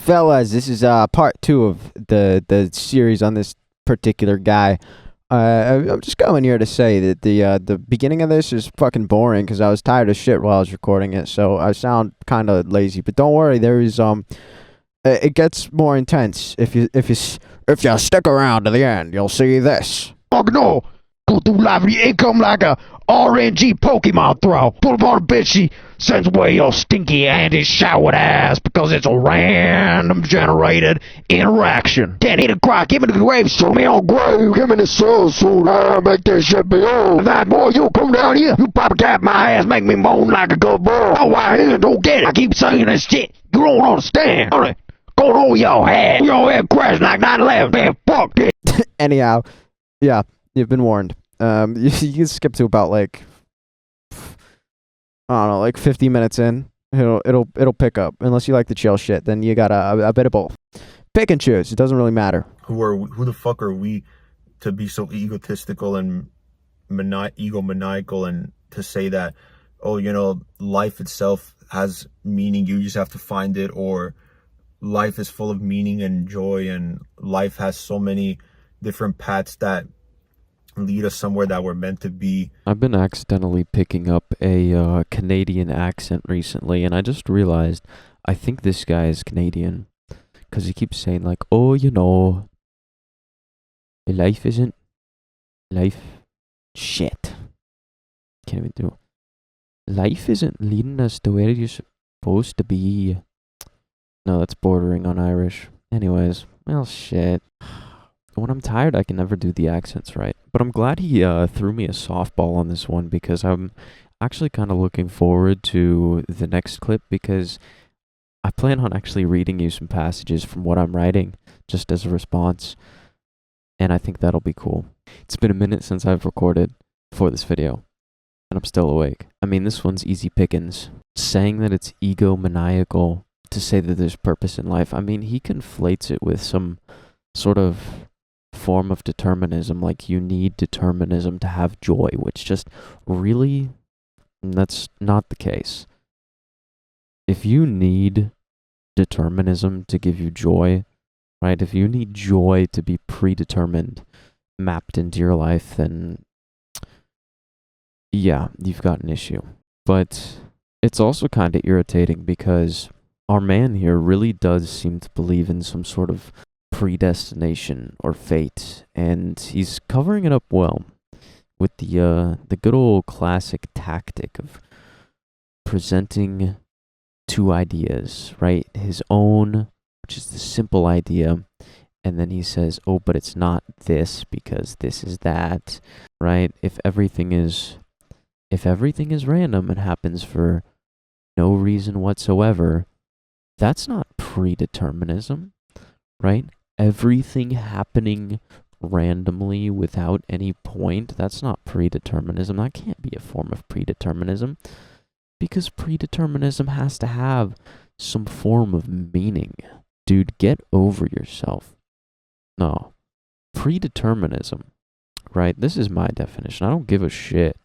Fellas, this is part 2 of the series on this particular guy. I'm just coming here to say that the beginning of this is fucking boring because I was tired of shit while I was recording it, so I sound kind of lazy. But don't worry, there is it gets more intense if you stick around to the end. You'll see this. Fuck no! Go through life, your income like a RNG Pokemon throw. Put up on a bitch, she sends away your stinky Andy showered ass because it's a random generated interaction. Can't hit a cry, give me the grave, show me on grave, give me the soul, so I make that shit be old. That boy, you come down here, you pop a cap my ass, make me moan like a good boy. Oh, I don't get it. I keep saying this shit. You don't understand. Alright, going over your head. Your head crashed like 9/11. Man, fuck this. Anyhow, yeah, you've been warned. You can skip to about like, I don't know, like 50 minutes in. It'll pick up. Unless you like the chill shit, then you got a bit of both. Pick and choose. It doesn't really matter. Who the fuck are we to be so egotistical and egomaniacal and to say that, oh, you know, life itself has meaning, you just have to find it, or life is full of meaning and joy, and life has so many different paths that lead us somewhere that we're meant to be. I've been accidentally picking up a Canadian accent recently, and I just realized I think this guy is Canadian because he keeps saying like, oh, you know, life isn't life. Shit, can't even do it. Life isn't leading us to where you're supposed to be. No, that's bordering on Irish. Anyways, well, shit. When I'm tired, I can never do the accents right. But I'm glad he threw me a softball on this one because I'm actually kind of looking forward to the next clip because I plan on actually reading you some passages from what I'm writing just as a response. And I think that'll be cool. It's been a minute since I've recorded for this video, and I'm still awake. I mean, this one's easy pickings. Saying that it's egomaniacal to say that there's purpose in life, I mean, he conflates it with some sort of form of determinism, like you need determinism to have joy, which just really, that's not the case. If you need determinism to give you joy, right, if you need joy to be predetermined, mapped into your life, then yeah, you've got an issue. But it's also kind of irritating because our man here really does seem to believe in some sort of predestination or fate, and he's covering it up well with the good old classic tactic of presenting two ideas, right? His own, which is the simple idea, and then he says, oh, but it's not this because this is that, right? If everything is random and happens for no reason whatsoever, that's not predeterminism, right? Everything happening randomly without any point, that's not predeterminism. That can't be a form of predeterminism because predeterminism has to have some form of meaning. Dude, get over yourself. No. Predeterminism, right? This is my definition. I don't give a shit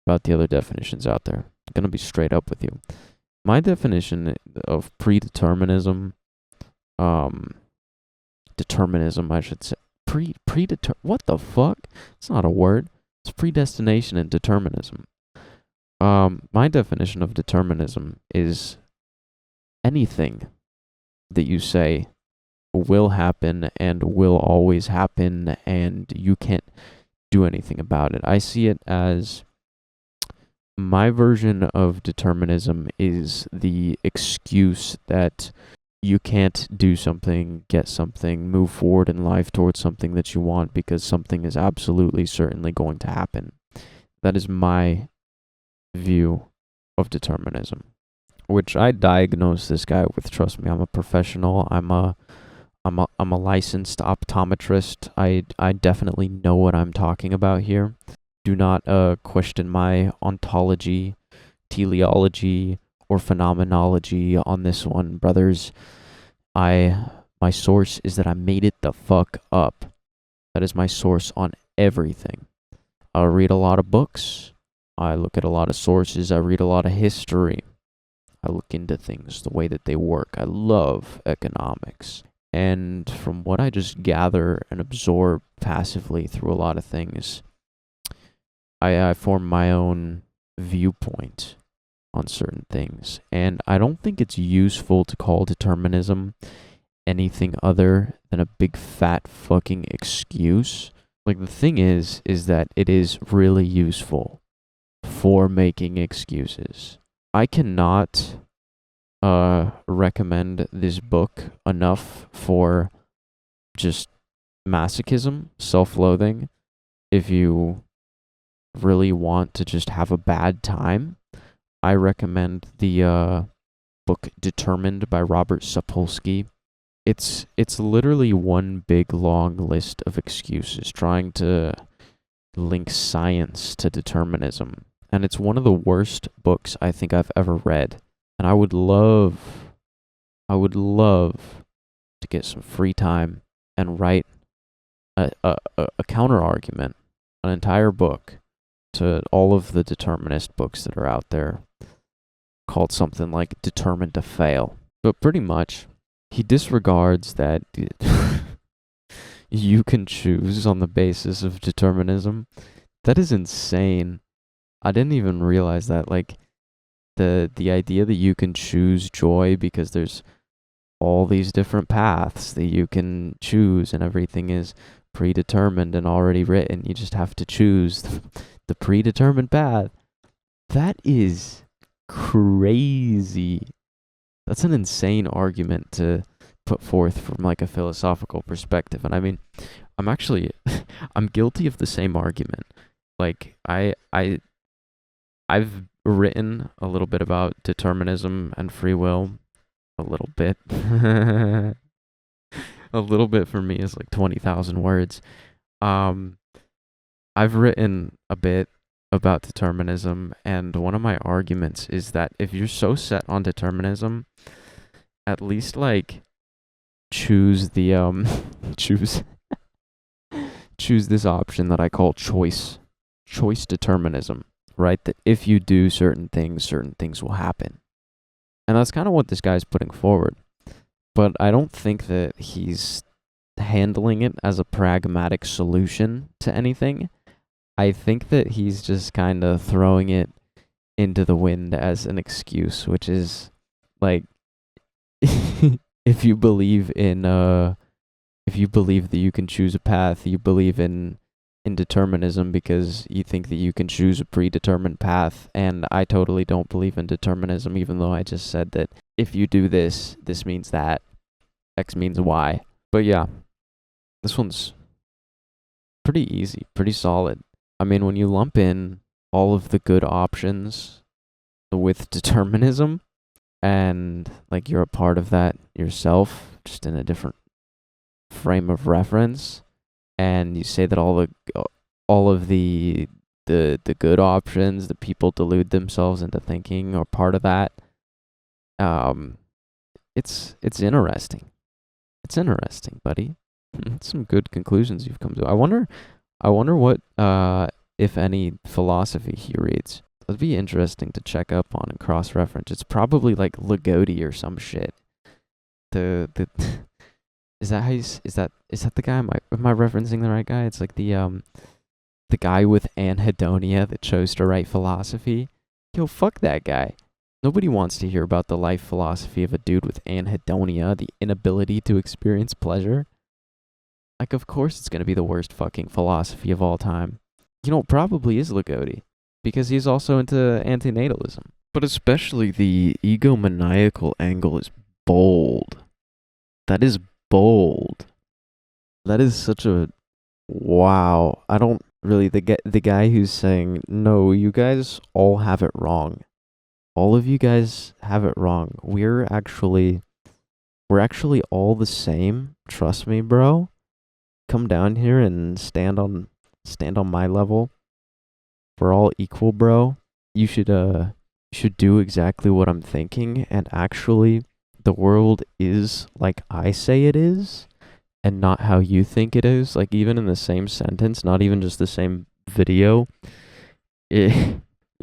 about the other definitions out there. I'm going to be straight up with you. My definition of predeterminism, determinism, I should say. What the fuck? It's not a word. It's predestination and determinism. My definition of determinism is anything that you say will happen and will always happen and you can't do anything about it. I see it as my version of determinism is the excuse that you can't do something, get something, move forward in life towards something that you want because something is absolutely certainly going to happen. That is my view of determinism, which I diagnose this guy with. Trust me, I'm a professional. I'm a licensed optometrist. I definitely know what I'm talking about here. Do not question my ontology, teleology, or phenomenology on this one, brothers. My source is that I made it the fuck up. That is my source on everything. I read a lot of books. I look at a lot of sources. I read a lot of history. I look into things, the way that they work. I love economics. And from what I just gather and absorb passively through a lot of things, I form my own viewpoint on certain things. And I don't think it's useful to call determinism anything other than a big fat fucking excuse. Like, the thing is that it is really useful for making excuses. I cannot recommend this book enough for just masochism, self-loathing. If you really want to just have a bad time, I recommend the book Determined by Robert Sapolsky. It's literally one big long list of excuses trying to link science to determinism. And it's one of the worst books I think I've ever read. And I would love to get some free time and write a counter argument, an entire book to all of the determinist books that are out there, called something like Determined to Fail. But pretty much, he disregards that you can choose on the basis of determinism. That is insane. I didn't even realize that. Like, the idea that you can choose joy because there's all these different paths that you can choose and everything is predetermined and already written. You just have to choose the predetermined path. That is crazy. That's an insane argument to put forth from like a philosophical perspective. And I mean, I'm guilty of the same argument. Like, I've written a little bit about determinism and free will. A little bit. A little bit for me is like 20,000 words. I've written a bit about determinism, and one of my arguments is that if you're so set on determinism, at least like choose the choose this option that I call choice determinism, right? That if you do certain things will happen. And that's kind of what this guy's putting forward. But I don't think that he's handling it as a pragmatic solution to anything. I think that he's just kind of throwing it into the wind as an excuse, which is like, if you believe that you can choose a path, you believe in determinism because you think that you can choose a predetermined path. And I totally don't believe in determinism, even though I just said that if you do this means that, X means Y. But yeah, this one's pretty easy, pretty solid. I mean, when you lump in all of the good options with determinism, and like you're a part of that yourself, just in a different frame of reference, and you say that all of the good options that people delude themselves into thinking are part of that, it's interesting. It's interesting, buddy. Some good conclusions you've come to. I wonder what, if any, philosophy he reads. That'd be interesting to check up on and cross-reference. It's probably like Lagodi or some shit. Is that the guy? Am I referencing the right guy? It's like the guy with anhedonia that chose to write philosophy. Yo, fuck that guy. Nobody wants to hear about the life philosophy of a dude with anhedonia, the inability to experience pleasure. Like, of course it's gonna be the worst fucking philosophy of all time. You know, it probably is Lagodi, because he's also into antinatalism. But especially the egomaniacal angle is bold. That is bold. That is such a wow. I don't really the guy who's saying, no, you guys all have it wrong. All of you guys have it wrong. We're actually all the same. Trust me, bro. Come down here and stand on my level. We're all equal, bro. You should do exactly what I'm thinking, and actually the world is like I say it is and not how you think it is. Like, even in the same sentence, not even just the same video.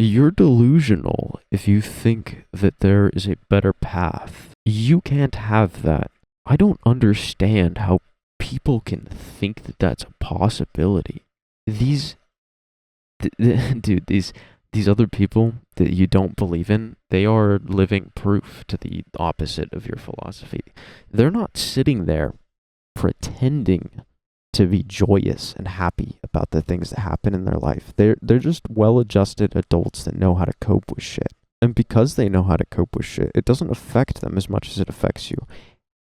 You're delusional if you think that there is a better path. You can't have that. I don't understand how people can think that that's a possibility. Dude, these other people that you don't believe in, they are living proof to the opposite of your philosophy. They're not sitting there pretending to be joyous and happy about the things that happen in their life. They're just well-adjusted adults that know how to cope with shit. And because they know how to cope with shit, it doesn't affect them as much as it affects you.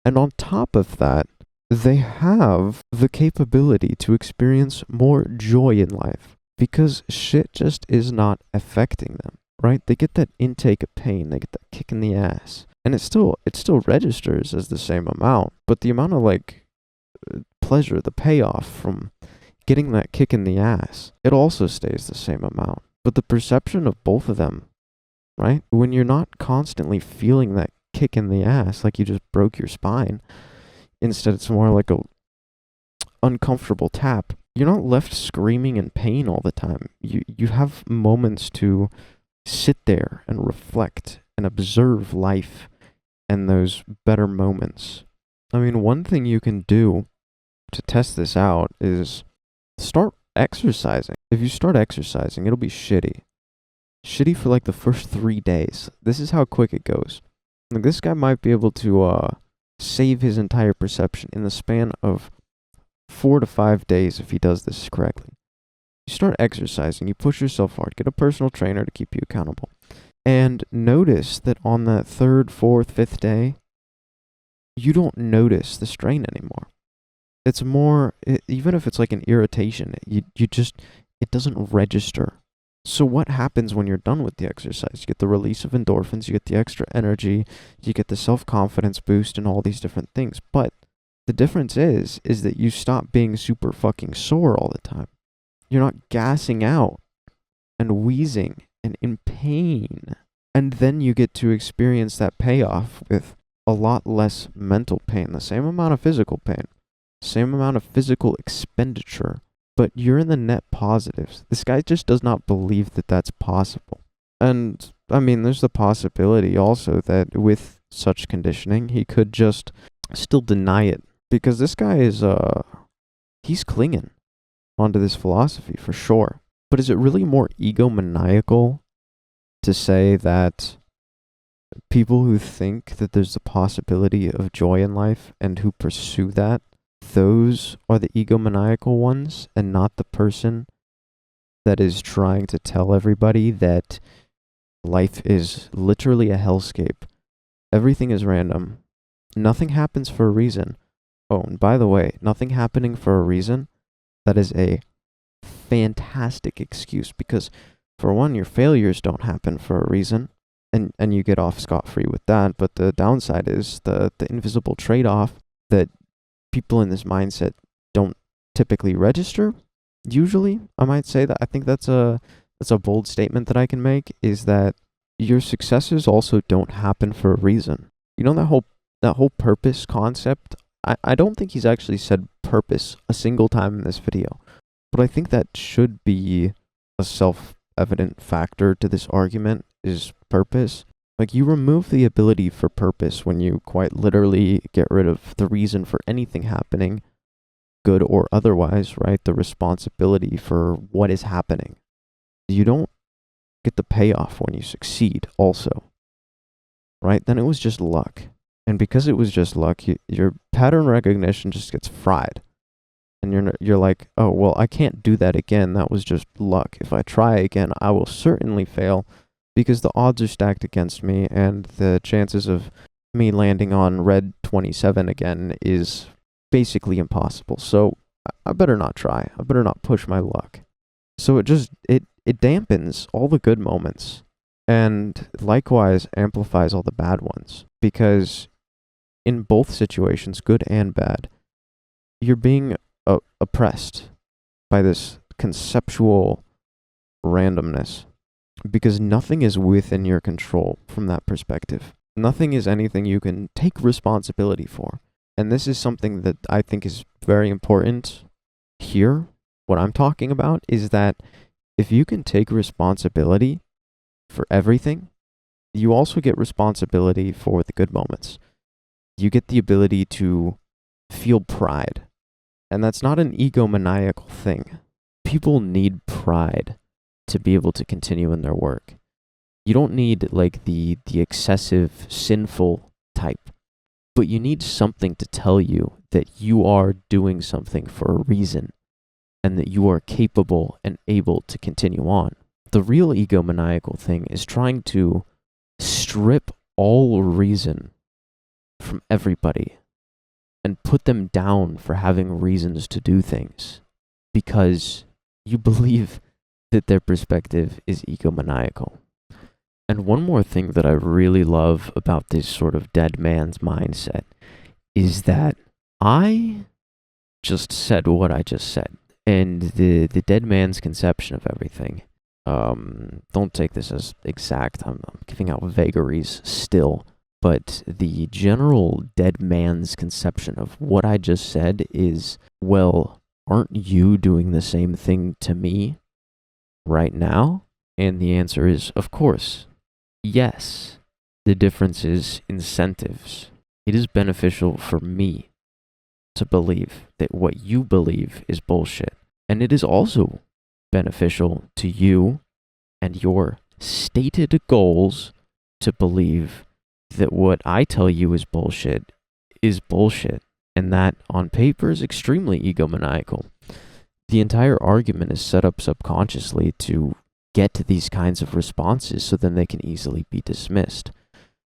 And on top of that, they have the capability to experience more joy in life because shit just is not affecting them, right? They get that intake of pain, they get that kick in the ass, and it still registers as the same amount, but the amount of like pleasure, the payoff from getting that kick in the ass, it also stays the same amount. But the perception of both of them, right? When you're not constantly feeling that kick in the ass like you just broke your spine, instead it's more like a uncomfortable tap. You're not left screaming in pain all the time. You have moments to sit there and reflect and observe life and those better moments. I mean, one thing you can do to test this out is start exercising. If you start exercising, it'll be shitty. Shitty for like the first 3 days. This is how quick it goes. Like, this guy might be able to save his entire perception in the span of 4 to 5 days if he does this correctly. You start exercising, you push yourself hard, get a personal trainer to keep you accountable. And notice that on that 3rd, 4th, 5th day, you don't notice the strain anymore. It's more, even if it's like an irritation, it doesn't register. So what happens when you're done with the exercise? You get the release of endorphins, you get the extra energy, you get the self-confidence boost and all these different things. But the difference is that you stop being super fucking sore all the time. You're not gassing out and wheezing and in pain. And then you get to experience that payoff with a lot less mental pain, the same amount of physical pain, same amount of physical expenditure, but you're in the net positives. This guy just does not believe that that's possible. And, I mean, there's the possibility also that with such conditioning, he could just still deny it. Because this guy is, he's clinging onto this philosophy for sure. But is it really more egomaniacal to say that people who think that there's the possibility of joy in life and who pursue that, those are the egomaniacal ones and not the person that is trying to tell everybody that life is literally a hellscape. Everything is random. Nothing happens for a reason. Oh, and by the way, nothing happening for a reason, that is a fantastic excuse because, for one, your failures don't happen for a reason, and you get off scot-free with that, but the downside is the invisible trade-off that people in this mindset don't typically register. Usually, I might say that I think that's a bold statement that I can make, is that your successes also don't happen for a reason. You know that whole purpose concept? I don't think he's actually said purpose a single time in this video, but I think that should be a self-evident factor to this argument, is purpose. Like, you remove the ability for purpose when you quite literally get rid of the reason for anything happening, good or otherwise, right? The responsibility for what is happening. You don't get the payoff when you succeed also, right? Then it was just luck. And because it was just luck, your pattern recognition just gets fried. And you're like, oh, well, I can't do that again. That was just luck. If I try again, I will certainly fail because the odds are stacked against me and the chances of me landing on red 27 again is basically impossible. So I better not try. I better not push my luck. So it dampens all the good moments and likewise amplifies all the bad ones because in both situations, good and bad, you're being oppressed by this conceptual randomness because nothing is within your control from that perspective. Nothing is anything you can take responsibility for. And this is something that I think is very important here. What I'm talking about is that if you can take responsibility for everything, you also get responsibility for the good moments. You get the ability to feel pride. And that's not an egomaniacal thing. People need pride to be able to continue in their work. You don't need like the excessive sinful type, but you need something to tell you that you are doing something for a reason and that you are capable and able to continue on. The real egomaniacal thing is trying to strip all reason from everybody and put them down for having reasons to do things because you believe that their perspective is egomaniacal. And one more thing that I really love about this sort of dead man's mindset is that I just said what I just said. And the dead man's conception of everything, don't take this as exact, I'm giving out vagaries still, but the general dead man's conception of what I just said is, well, aren't you doing the same thing to me right now? And the answer is, of course, yes. The difference is incentives. It is beneficial for me to believe that what you believe is bullshit. And it is also beneficial to you and your stated goals to believe that what I tell you is bullshit, and that on paper is extremely egomaniacal. The entire argument is set up subconsciously to get to these kinds of responses so then they can easily be dismissed.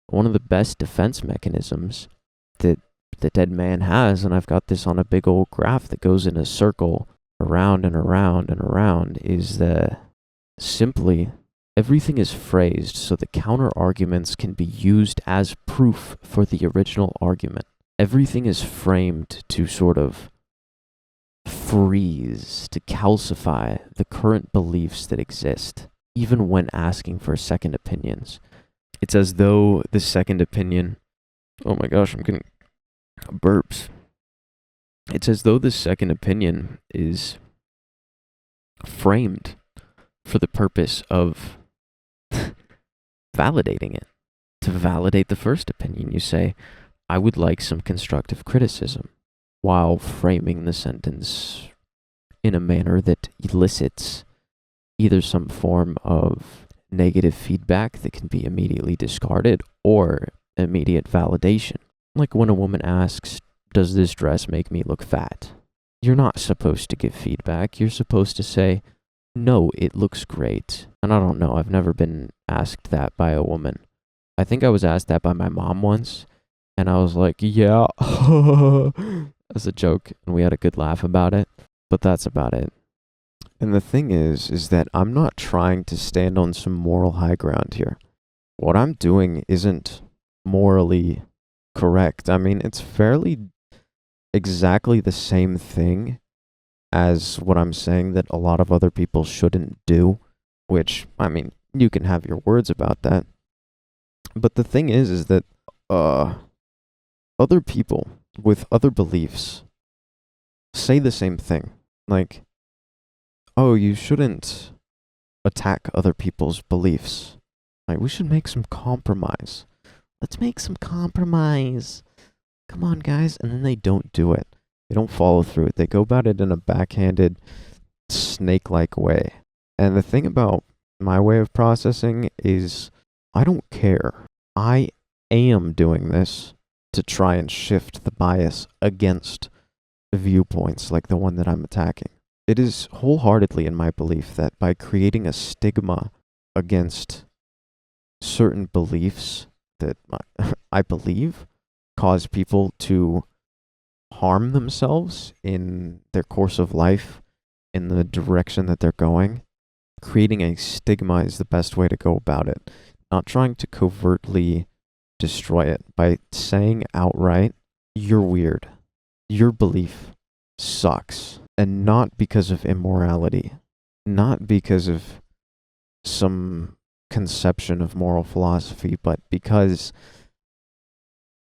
One of the best defense mechanisms that the dead man has, and I've got this on a big old graph that goes in a circle around and around and around, is that simply everything is phrased so the counter arguments can be used as proof for the original argument. Everything is framed to sort of freeze, to calcify the current beliefs that exist, even when asking for second opinions. It's as though the second opinion, oh my gosh, I'm getting burps. It's as though the second opinion is framed for the purpose of validating it. To validate the first opinion, you say, I would like some constructive criticism, while framing the sentence in a manner that elicits either some form of negative feedback that can be immediately discarded or immediate validation. Like when a woman asks, does this dress make me look fat? You're not supposed to give feedback. You're supposed to say, no, it looks great. And I don't know, I've never been asked that by a woman. I think I was asked that by my mom once, and I was like, yeah, as a joke, and we had a good laugh about it, but that's about it. And the thing is that I'm not trying to stand on some moral high ground here. What I'm doing isn't morally correct. I mean, it's fairly exactly the same thing as what I'm saying that a lot of other people shouldn't do, which, I mean, you can have your words about that. But the thing is that other people with other beliefs say the same thing. Like, oh, you shouldn't attack other people's beliefs. Like, we should make some compromise. Let's make some compromise. Come on, guys. And then they don't do it. They don't follow through. They go about it in a backhanded, snake-like way. And the thing about my way of processing is I don't care. I am doing this to try and shift the bias against viewpoints like the one that I'm attacking. It is wholeheartedly in my belief that by creating a stigma against certain beliefs that I believe cause people to harm themselves in their course of life, in the direction that they're going, creating a stigma is the best way to go about it. Not trying to covertly destroy it by saying outright, you're weird. Your belief sucks. And not because of immorality, not because of some conception of moral philosophy, but because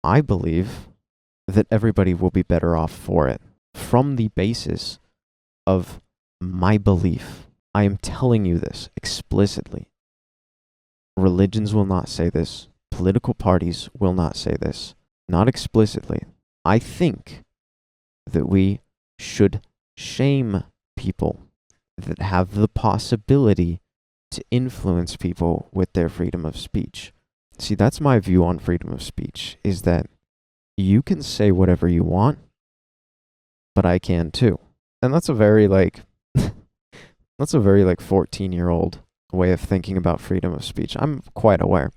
I believe that everybody will be better off for it. From the basis of my belief, I am telling you this explicitly. Religions will not say this. Political parties will not say this. Not explicitly. I think that we should shame people that have the possibility to influence people with their freedom of speech. See, that's my view on freedom of speech, is that you can say whatever you want, but I can too. And that's a very that's a very 14-year-old way of thinking about freedom of speech. I'm quite aware.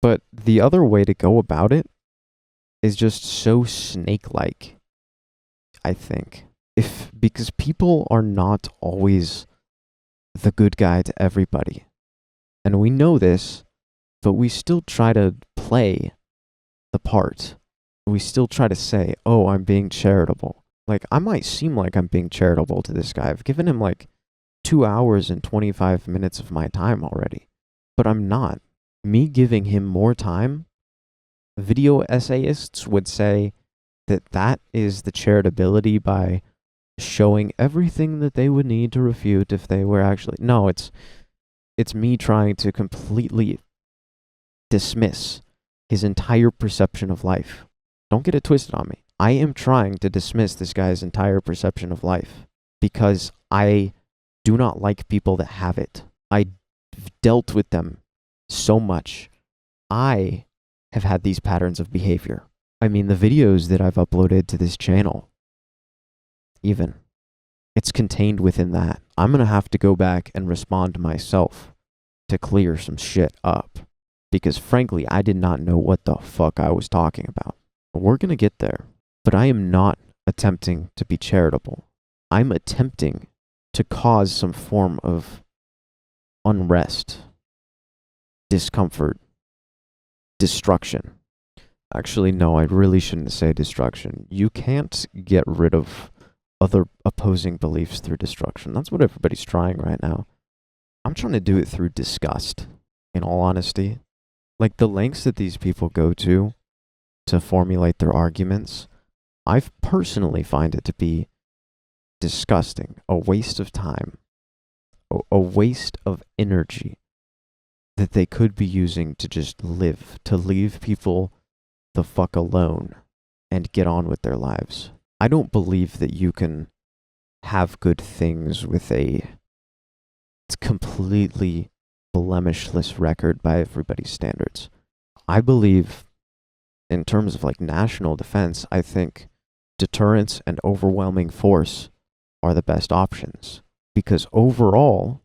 But the other way to go about it is just so snake-like, I think. Because people are not always the good guy to everybody. And we know this, but we still try to play the part. We still try to say, oh, I'm being charitable. Like, I might seem like I'm being charitable to this guy. I've given him 2 hours and 25 minutes of my time already. But I'm not. Me giving him more time, video essayists would say that that is the charitability by showing everything that they would need to refute if they were actually... No, it's me trying to completely dismiss his entire perception of life. Don't get it twisted on me. I am trying to dismiss this guy's entire perception of life because I do not like people that have it. I've dealt with them so much. I have had these patterns of behavior. I mean, the videos that I've uploaded to this channel, even, it's contained within that. I'm going to have to go back and respond myself to clear some shit up. Because frankly, I did not know what the fuck I was talking about. We're going to get there. But I am not attempting to be charitable. I'm attempting to cause some form of unrest, discomfort, destruction. Actually, no, I really shouldn't say destruction. You can't get rid of other opposing beliefs through destruction. That's what everybody's trying right now. I'm trying to do it through disgust, in all honesty. Like, the lengths that these people go to formulate their arguments, I personally find it to be disgusting, a waste of time, a waste of energy that they could be using to just live, to leave people the fuck alone and get on with their lives. I don't believe that you can have good things with a completely blemishless record by everybody's standards. I believe, in terms of national defense, I think deterrence and overwhelming force are the best options. Because overall,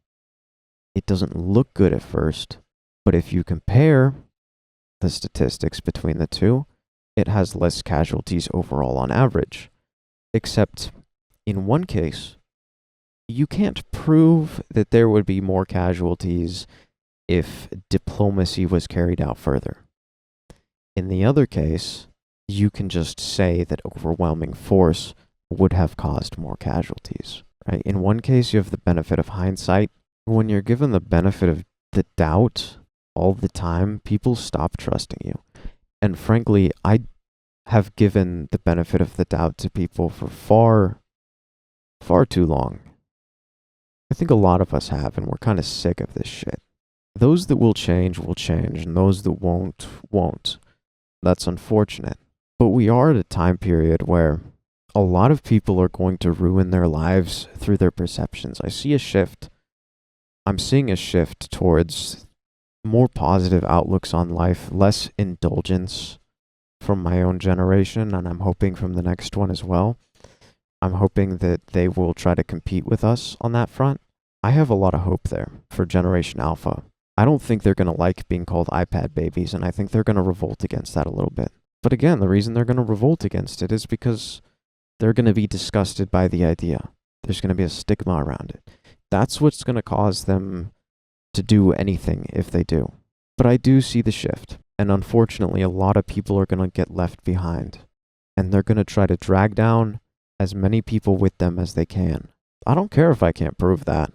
it doesn't look good at first, but if you compare the statistics between the two, it has less casualties overall on average. Except, in one case, you can't prove that there would be more casualties if diplomacy was carried out further. In the other case, you can just say that overwhelming force would have caused more casualties, right? In one case, you have the benefit of hindsight. When you're given the benefit of the doubt all the time, people stop trusting you. And frankly, I have given the benefit of the doubt to people for far too long. I think a lot of us have, and we're kind of sick of this shit. Those that will change, and those that won't. That's unfortunate. But we are at a time period where a lot of people are going to ruin their lives through their perceptions. I see a shift. I'm seeing a shift towards more positive outlooks on life, less indulgence from my own generation, and I'm hoping from the next one as well. I'm hoping that they will try to compete with us on that front. I have a lot of hope there for Generation Alpha. I don't think they're going to like being called iPad babies, and I think they're going to revolt against that a little bit. But again, the reason they're going to revolt against it is because they're going to be disgusted by the idea. There's going to be a stigma around it. That's what's going to cause them to do anything if they do. But I do see the shift, and unfortunately, a lot of people are going to get left behind, and they're going to try to drag down as many people with them as they can. I don't care if I can't prove that.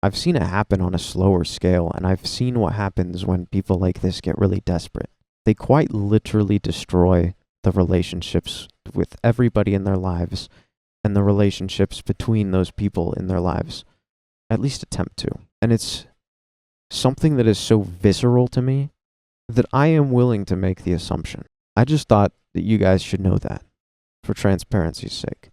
I've seen it happen on a slower scale, and I've seen what happens when people like this get really desperate. They quite literally destroy the relationships with everybody in their lives and the relationships between those people in their lives. At least attempt to. And it's something that is so visceral to me that I am willing to make the assumption. I just thought that you guys should know that for transparency's sake.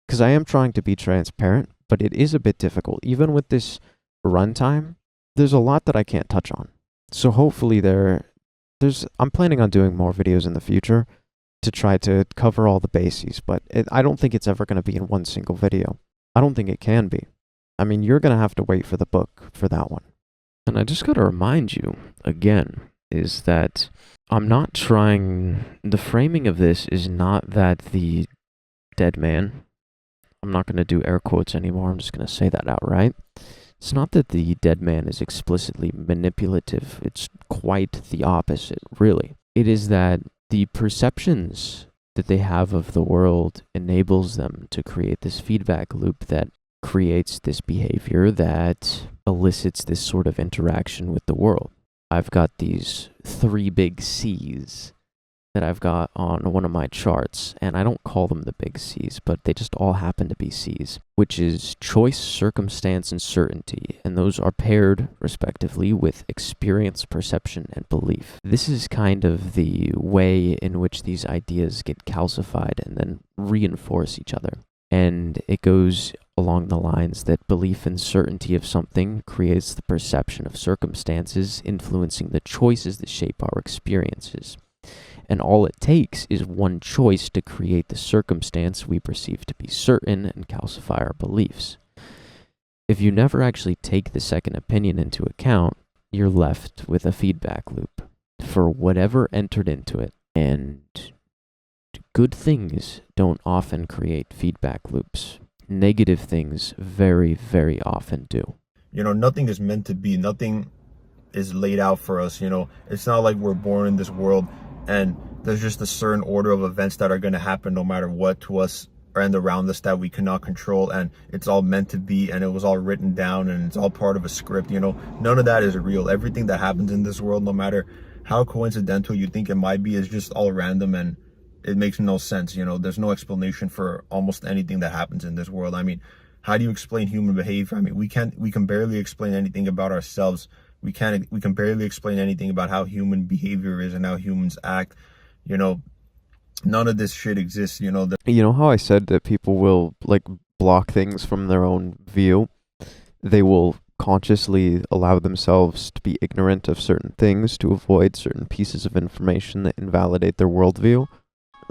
Because I am trying to be transparent, but it is a bit difficult. Even with this runtime, there's a lot that I can't touch on. So hopefully I'm planning on doing more videos in the future to try to cover all the bases, but I don't think it's ever going to be in one single video. I don't think it can be. I mean, you're going to have to wait for the book for that one. And I just got to remind you, again, is that I'm not trying... The framing of this is not that the dead man... I'm not going to do air quotes anymore, I'm just going to say that outright. It's not that the dead man is explicitly manipulative. It's quite the opposite, really. It is that the perceptions that they have of the world enables them to create this feedback loop that creates this behavior that elicits this sort of interaction with the world. I've got these 3 big C's that I've got on one of my charts, and I don't call them the big C's, but they just all happen to be C's, which is choice, circumstance, and certainty, and those are paired, respectively, with experience, perception, and belief. This is kind of the way in which these ideas get calcified and then reinforce each other. And it goes along the lines that belief and certainty of something creates the perception of circumstances, influencing the choices that shape our experiences. And all it takes is one choice to create the circumstance we perceive to be certain and calcify our beliefs. If you never actually take the second opinion into account, you're left with a feedback loop for whatever entered into it. And good things don't often create feedback loops. Negative things very, very often do. You know, nothing is meant to be. Nothing is laid out for us. You know, it's not like we're born in this world and there's just a certain order of events that are going to happen no matter what to us and around us that we cannot control, and it's all meant to be, and it was all written down, and it's all part of a script. You know, none of that is real. Everything that happens in this world, no matter how coincidental you think it might be, is just all random, and it makes no sense. You know, there's no explanation for almost anything that happens in this world. I mean, how do you explain human behavior? I mean, we can barely explain anything about ourselves. We can barely explain anything about how human behavior is and how humans act. You know, none of this shit exists. You know, you know how I said that people will like block things from their own view? They will consciously allow themselves to be ignorant of certain things to avoid certain pieces of information that invalidate their worldview.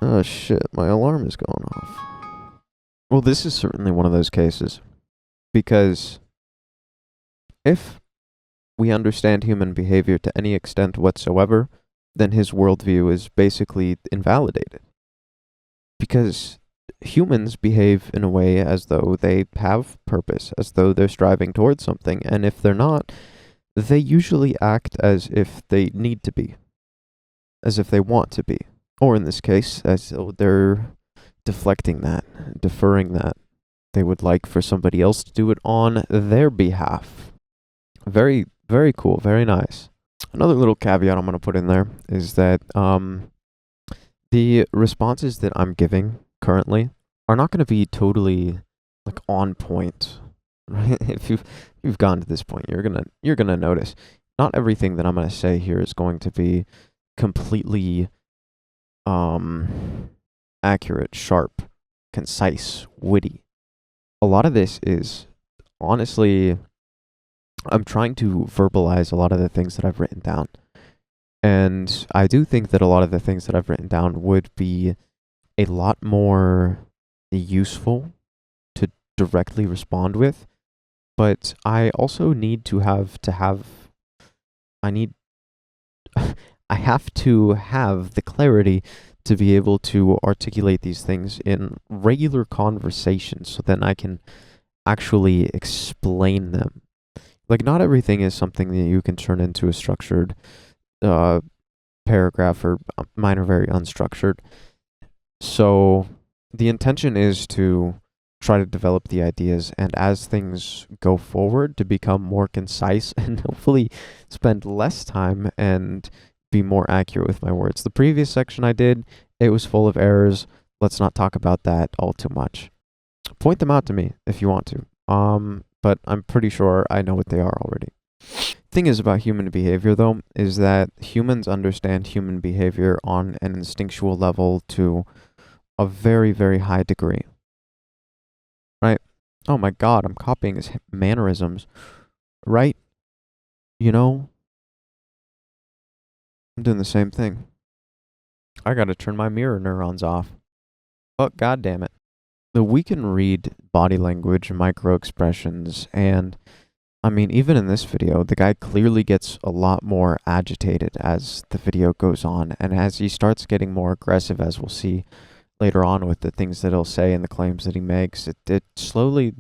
Oh shit, my alarm is going off. Well, this is certainly one of those cases. Because if we understand human behavior to any extent whatsoever, then his worldview is basically invalidated. Because humans behave in a way as though they have purpose, as though they're striving towards something, and if they're not, they usually act as if they need to be, as if they want to be, or in this case, as though they're deflecting that, deferring that. They would like for somebody else to do it on their behalf. Very, very cool, very nice. Another little caveat I'm going to put in there is that the responses that I'm giving currently are not going to be totally like on point. Right? If you've gotten to this point, you're gonna notice not everything that I'm going to say here is going to be completely accurate, sharp, concise, witty. A lot of this is honestly, I'm trying to verbalize a lot of the things that I've written down. And I do think that a lot of the things that I've written down would be a lot more useful to directly respond with. But I also need to have I have to have the clarity to be able to articulate these things in regular conversation so then I can actually explain them. Like, not everything is something that you can turn into a structured paragraph, or mine are very unstructured. So the intention is to try to develop the ideas, and as things go forward, to become more concise and hopefully spend less time and be more accurate with my words. The previous section I did, it was full of errors. Let's not talk about that all too much. Point them out to me if you want to. But I'm pretty sure I know what they are already. thing is about human behavior, though, is that humans understand human behavior on an instinctual level to a very, very high degree. Right? Oh my god, I'm copying his mannerisms. Right? You know? I'm doing the same thing. I gotta turn my mirror neurons off. But god damn it. We can read body language, micro expressions, and I mean, even in this video, the guy clearly gets a lot more agitated as the video goes on, and as he starts getting more aggressive, as we'll see later on with the things that he'll say and the claims that he makes, it slowly,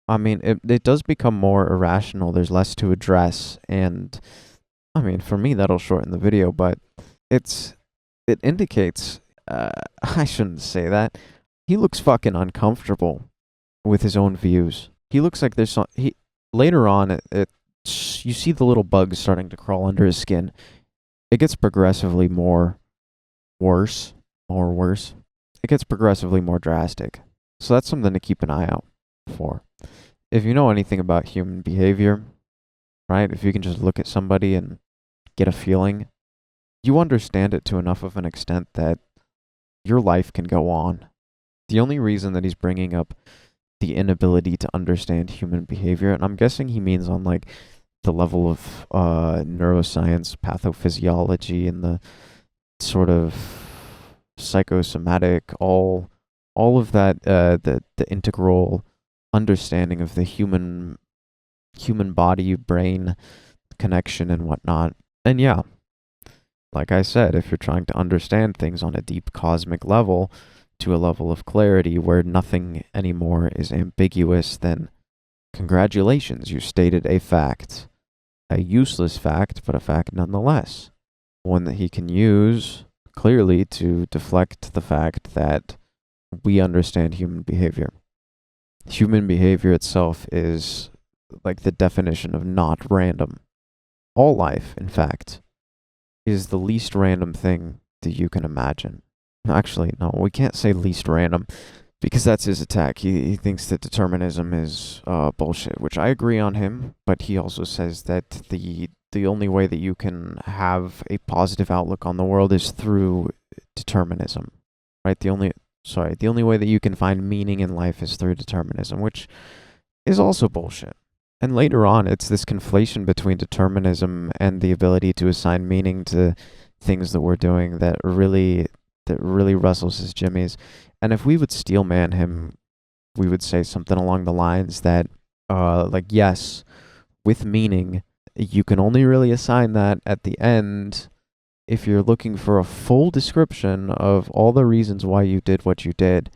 I mean, it does become more irrational. There's less to address, and I mean, for me, that'll shorten the video, but it indicates, I shouldn't say that, he looks fucking uncomfortable with his own views. He looks like there's some, later on, you see the little bugs starting to crawl under his skin. It gets progressively worse. It gets progressively more drastic. So that's something to keep an eye out for. If you know anything about human behavior, right? If you can just look at somebody and get a feeling, you understand it to enough of an extent that your life can go on. The only reason that he's bringing up the inability to understand human behavior, and I'm guessing he means on like the level of neuroscience, pathophysiology, and the sort of psychosomatic, all of that, the integral understanding of the human body brain connection and whatnot. And yeah, like I said, if you're trying to understand things on a deep cosmic level, to a level of clarity where nothing anymore is ambiguous, then congratulations, you stated a fact. A useless fact, but a fact nonetheless. One that he can use clearly to deflect the fact that we understand human behavior. Human behavior itself is like the definition of not random. All life, in fact, is the least random thing that you can imagine. Actually, no, we can't say least random because that's his attack. He thinks that determinism is bullshit, which I agree on him, but he also says that the only way that you can have a positive outlook on the world is through determinism, right? The only way that you can find meaning in life is through determinism, which is also bullshit. And later on, it's this conflation between determinism and the ability to assign meaning to things that we're doing that really rustles his jimmies. And if we would steelman him, we would say something along the lines that, like, yes, with meaning, you can only really assign that at the end if you're looking for a full description of all the reasons why you did what you did.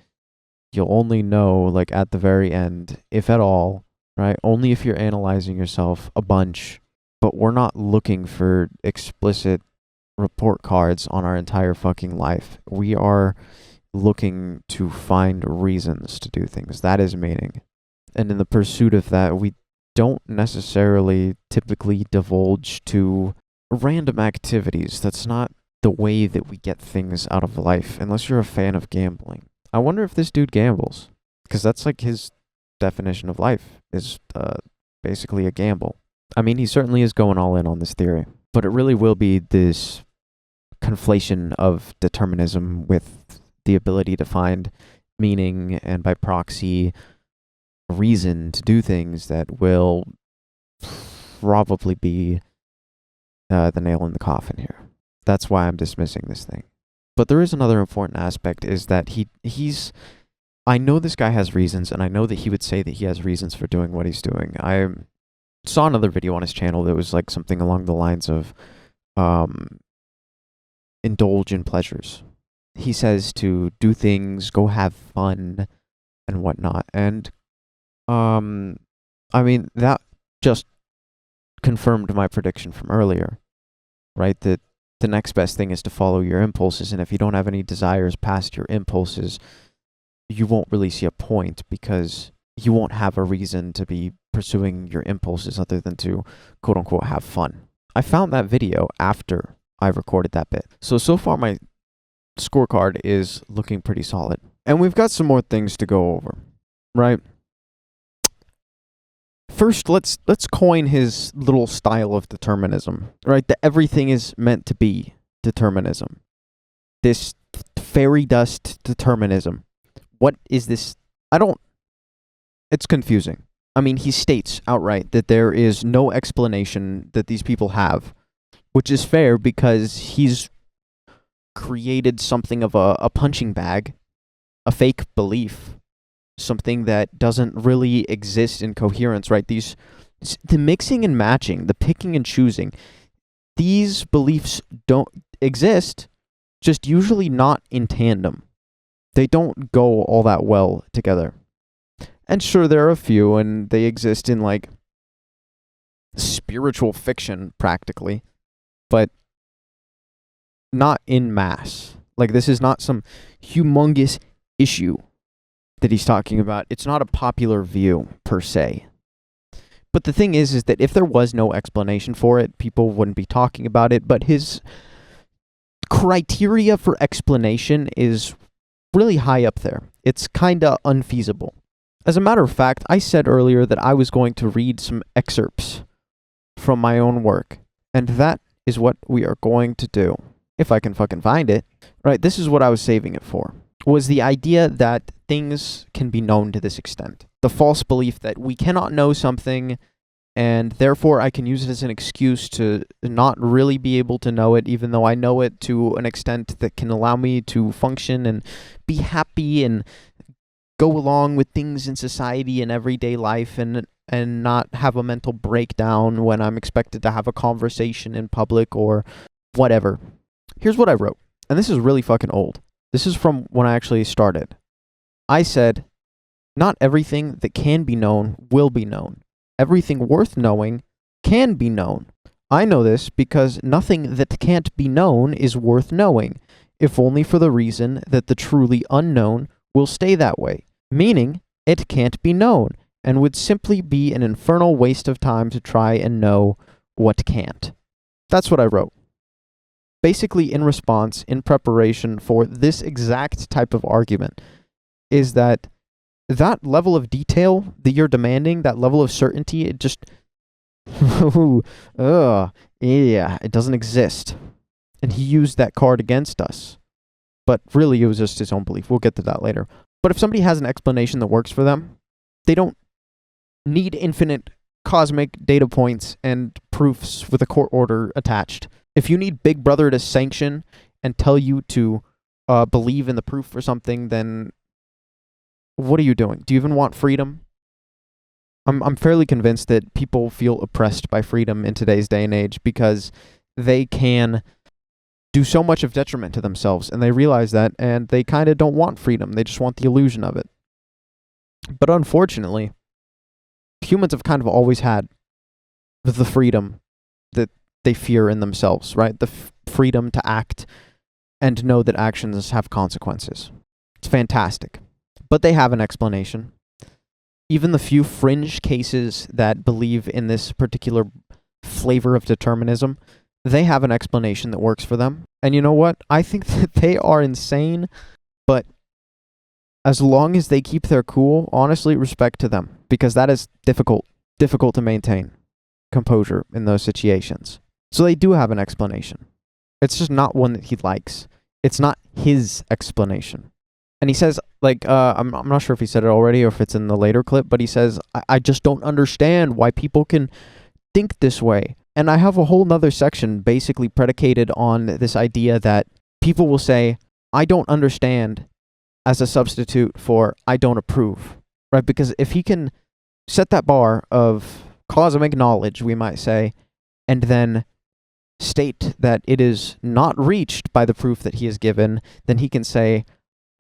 You'll only know, like, at the very end, if at all, right? Only if you're analyzing yourself a bunch. But we're not looking for explicit report cards on our entire fucking life. We are looking to find reasons to do things. That is meaning. And in the pursuit of that, we don't necessarily typically divulge to random activities. That's not the way that we get things out of life, unless you're a fan of gambling. I wonder if this dude gambles, because that's like his definition of life is basically a gamble. I mean, he certainly is going all in on this theory, but it really will be this conflation of determinism with the ability to find meaning and by proxy reason to do things that will probably be the nail in the coffin here. That's why I'm dismissing this thing. But there is another important aspect, is that he's I know this guy has reasons, and I know that he would say that he has reasons for doing what he's doing. I saw another video on his channel that was like something along the lines of indulge in pleasures. He says to do things, go have fun, and whatnot. And I mean, that just confirmed my prediction from earlier, right? That the next best thing is to follow your impulses, and if you don't have any desires past your impulses, you won't really see a point, because you won't have a reason to be pursuing your impulses other than to quote-unquote have fun. I found that video after I recorded that bit. So far my scorecard is looking pretty solid. And we've got some more things to go over, right? First, let's coin his little style of determinism, right? That everything is meant to be determinism. This fairy dust determinism. What is this? It's confusing. I mean, he states outright that there is no explanation that these people have, which is fair because he's created something of a punching bag, a fake belief, something that doesn't really exist in coherence, right? The mixing and matching, the picking and choosing, these beliefs don't exist, just usually not in tandem. They don't go all that well together. And sure, there are a few, and they exist in, like, spiritual fiction, practically, but not in mass. Like, this is not some humongous issue that he's talking about. It's not a popular view, per se. But the thing is that if there was no explanation for it, people wouldn't be talking about it, but his criteria for explanation is really high up there. It's kinda unfeasible. As a matter of fact, I said earlier that I was going to read some excerpts from my own work, and that is what we are going to do. If I can fucking find it. Right, this is what I was saving it for. Was the idea that things can be known to this extent. The false belief that we cannot know something, and therefore I can use it as an excuse to not really be able to know it, even though I know it to an extent that can allow me to function and be happy and go along with things in society and everyday life and not have a mental breakdown when I'm expected to have a conversation in public or whatever. Here's what I wrote, and this is really fucking old. This is from when I actually started. I said, not everything that can be known will be known. Everything worth knowing can be known. I know this because nothing that can't be known is worth knowing, if only for the reason that the truly unknown will stay that way, meaning it can't be known, and would simply be an infernal waste of time to try and know what can't. That's what I wrote. Basically, in response, in preparation for this exact type of argument, is that level of detail that you're demanding, that level of certainty, it just, yeah, it doesn't exist. And he used that card against us. But really, it was just his own belief. We'll get to that later. But if somebody has an explanation that works for them, they don't need infinite cosmic data points and proofs with a court order attached. If you need Big Brother to sanction and tell you to believe in the proof for something, then what are you doing? Do you even want freedom? I'm fairly convinced that people feel oppressed by freedom in today's day and age because they can do so much of detriment to themselves, and they realize that, and they kind of don't want freedom. They just want the illusion of it. But unfortunately, humans have kind of always had the freedom that they fear in themselves, right? The freedom to act and know that actions have consequences. It's fantastic. But they have an explanation. Even the few fringe cases that believe in this particular flavor of determinism, they have an explanation that works for them. And you know what? I think that they are insane, but as long as they keep their cool, honestly, respect to them, because that is difficult to maintain composure in those situations. So they do have an explanation. It's just not one that he likes. It's not his explanation. And he says, like, I'm not sure if he said it already or if it's in the later clip, but he says, I just don't understand why people can think this way. And I have a whole nother section basically predicated on this idea that people will say, I don't understand as a substitute for I don't approve, right? Because if he can set that bar of cosmic knowledge, we might say, and then state that it is not reached by the proof that he has given, then he can say,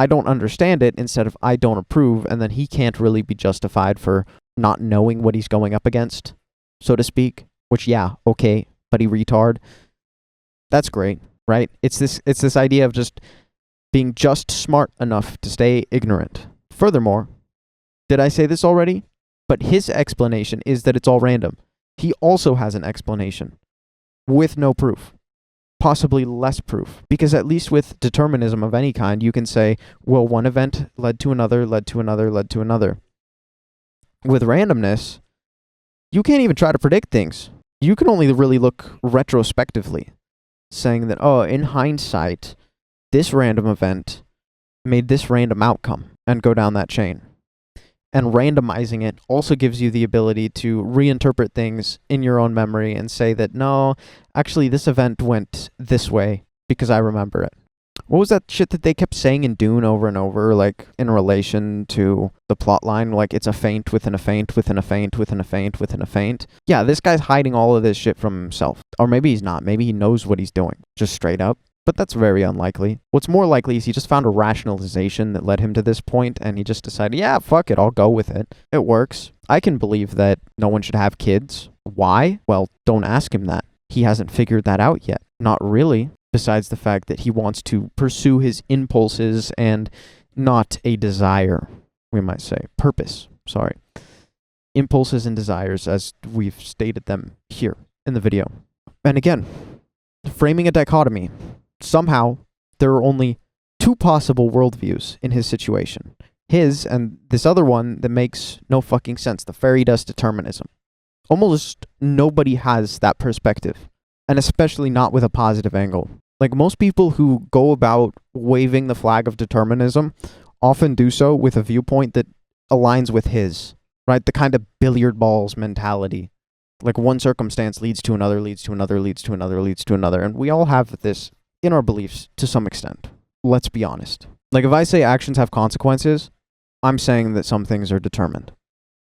I don't understand it instead of I don't approve, and then he can't really be justified for not knowing what he's going up against, so to speak. Which, yeah, okay, buddy retard. That's great, right? It's this idea of just being just smart enough to stay ignorant. Furthermore, did I say this already? But his explanation is that it's all random. He also has an explanation with no proof. Possibly less proof. Because at least with determinism of any kind, you can say, well, one event led to another, led to another, led to another. With randomness, You can't even try to predict things. You can only really look retrospectively, saying that, oh, in hindsight, this random event made this random outcome, and go down that chain. And randomizing it also gives you the ability to reinterpret things in your own memory and say that, no, actually this event went this way because I remember it. What was that shit that they kept saying in Dune over and over, like, in relation to the plot line? Like, it's a feint within a feint within a feint within a feint within a feint. Yeah, this guy's hiding all of this shit from himself. Or maybe he's not. Maybe he knows what he's doing, just straight up. But that's very unlikely. What's more likely is he just found a rationalization that led him to this point, and he just decided, yeah, fuck it, I'll go with it. It works. I can believe that no one should have kids. Why? Well, don't ask him that. He hasn't figured that out yet. Not really. Besides the fact that he wants to pursue his impulses and not a desire, we might say. Purpose, sorry. Impulses and desires, as we've stated them here in the video. And again, framing a dichotomy. Somehow, there are only two possible worldviews in his situation. His and this other one that makes no fucking sense, the fairy dust determinism. Almost nobody has that perspective, and especially not with a positive angle. Like, most people who go about waving the flag of determinism often do so with a viewpoint that aligns with his, right? The kind of billiard balls mentality. Like, one circumstance leads to another, leads to another, leads to another, leads to another. And we all have this in our beliefs to some extent. Let's be honest. Like, if I say actions have consequences, I'm saying that some things are determined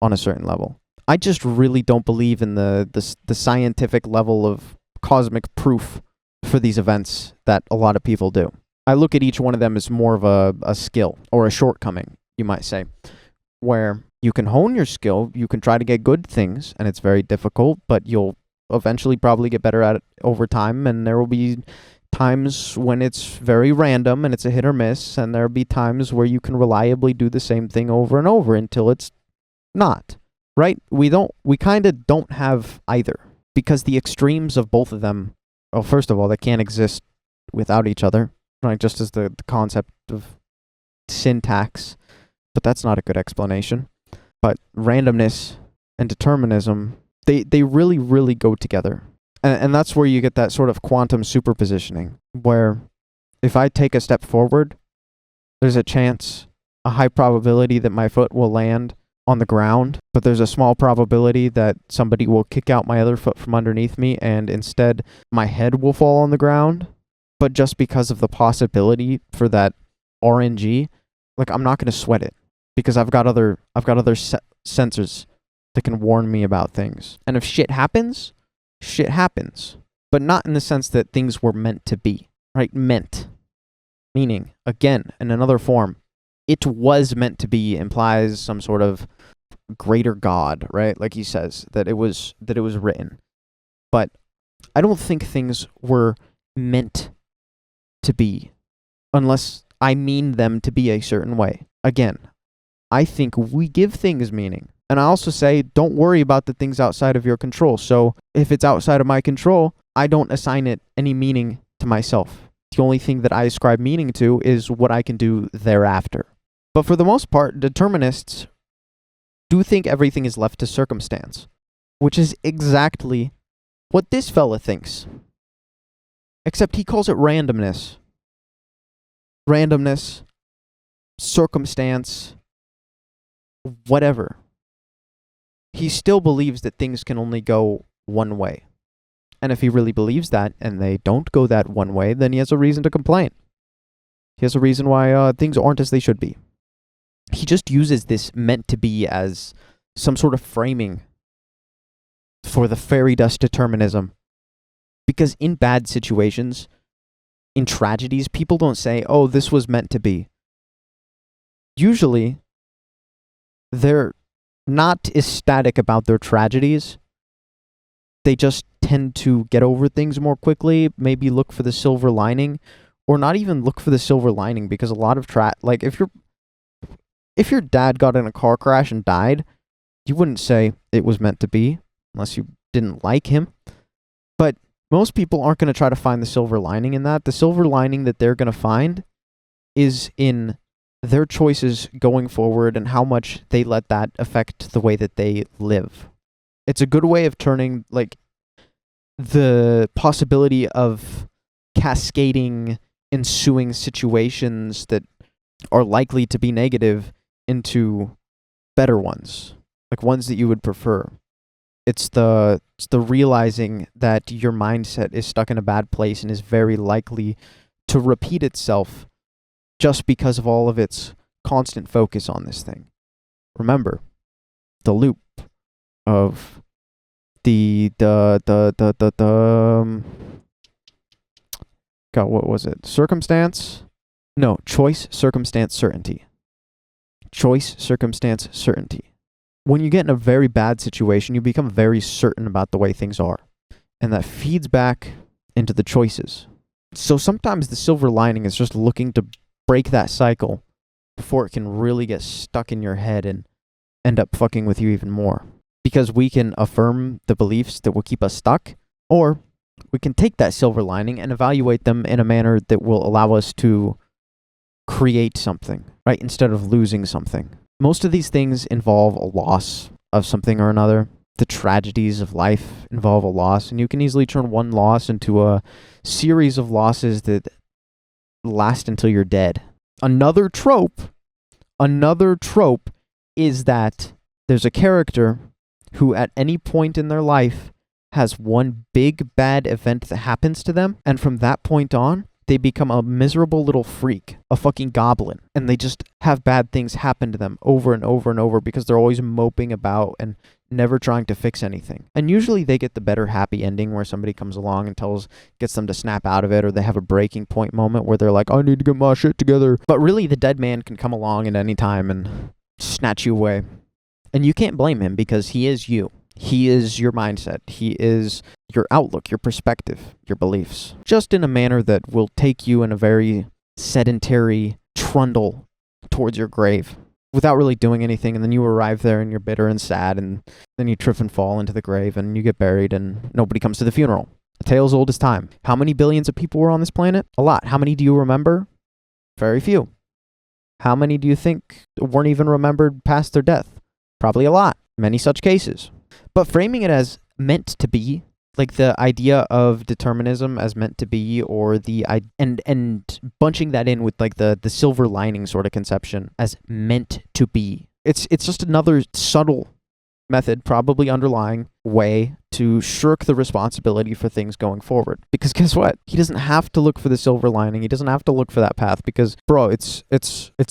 on a certain level. I just really don't believe in the scientific level of cosmic proof for these events that a lot of people do. I look at each one of them as more of a skill, or a shortcoming, you might say, where you can hone your skill, you can try to get good things, and it's very difficult, but you'll eventually probably get better at it over time, and there will be times when it's very random and it's a hit or miss, and there'll be times where you can reliably do the same thing over and over until it's not, right? We kind of don't have either, because the extremes of both of them, well, first of all, they can't exist without each other, right? Just as the concept of syntax, but that's not a good explanation. But randomness and determinism, they really, really go together. And that's where you get that sort of quantum superpositioning, where if I take a step forward, there's a high probability that my foot will land on the ground, but there's a small probability that somebody will kick out my other foot from underneath me, and instead my head will fall on the ground. But just because of the possibility for that RNG, like, I'm not going to sweat it, because I've got other sensors that can warn me about things. And if shit happens, but not in the sense that things were meant to be, right? Meant, meaning, again, in another form, it was meant to be implies some sort of greater God, right? Like he says, that it was written. But I don't think things were meant to be unless I mean them to be a certain way. Again, I think we give things meaning. And I also say, don't worry about the things outside of your control. So if it's outside of my control, I don't assign it any meaning to myself. The only thing that I ascribe meaning to is what I can do thereafter. But for the most part, determinists do think everything is left to circumstance, which is exactly what this fella thinks. Except he calls it randomness. Randomness, circumstance, whatever. He still believes that things can only go one way. And if he really believes that, and they don't go that one way, then he has a reason to complain. He has a reason why things aren't as they should be. He just uses this meant to be as some sort of framing for the fairy dust determinism. Because in bad situations, in tragedies, people don't say, oh, this was meant to be. Usually, they're not ecstatic about their tragedies. They just tend to get over things more quickly, maybe look for the silver lining, or not even look for the silver lining, because a lot of like, if your dad got in a car crash and died, you wouldn't say it was meant to be, unless you didn't like him. But most people aren't going to try to find the silver lining in that. The silver lining that they're going to find is in their choices going forward and how much they let that affect the way that they live. It's a good way of turning, like, the possibility of cascading ensuing situations that are likely to be negative into better ones, like ones that you would prefer. It's the realizing that your mindset is stuck in a bad place and is very likely to repeat itself just because of all of its constant focus on this thing. Remember, the loop of God, what was it? Choice, circumstance, certainty. Choice, circumstance, certainty. When you get in a very bad situation, you become very certain about the way things are. And that feeds back into the choices. So sometimes the silver lining is just looking to break that cycle before it can really get stuck in your head and end up fucking with you even more. Because we can affirm the beliefs that will keep us stuck, or we can take that silver lining and evaluate them in a manner that will allow us to create something, right? Instead of losing something. Most of these things involve a loss of something or another. The tragedies of life involve a loss, and you can easily turn one loss into a series of losses that last until you're dead. Another trope is that there's a character who at any point in their life has one big bad event that happens to them, and from that point on, they become a miserable little freak, a fucking goblin, and they just have bad things happen to them over and over and over because they're always moping about and never trying to fix anything. And usually they get the better happy ending where somebody comes along and gets them to snap out of it, or they have a breaking point moment where they're like, I need to get my shit together. But really, the dead man can come along at any time and snatch you away. And you can't blame him because he is you. He is your mindset. He is your outlook, your perspective, your beliefs. Just in a manner that will take you in a very sedentary trundle towards your grave without really doing anything. And then you arrive there and you're bitter and sad, and then you trip and fall into the grave and you get buried and nobody comes to the funeral. A tale as old as time. How many billions of people were on this planet? A lot. How many do you remember? Very few. How many do you think weren't even remembered past their death? Probably a lot. Many such cases. But framing it as meant to be, like the idea of determinism as meant to be, or and bunching that in with like the silver lining sort of conception as meant to be. It's just another subtle method, probably underlying way to shirk the responsibility for things going forward. Because guess what? He doesn't have to look for the silver lining. He doesn't have to look for that path because, bro, it's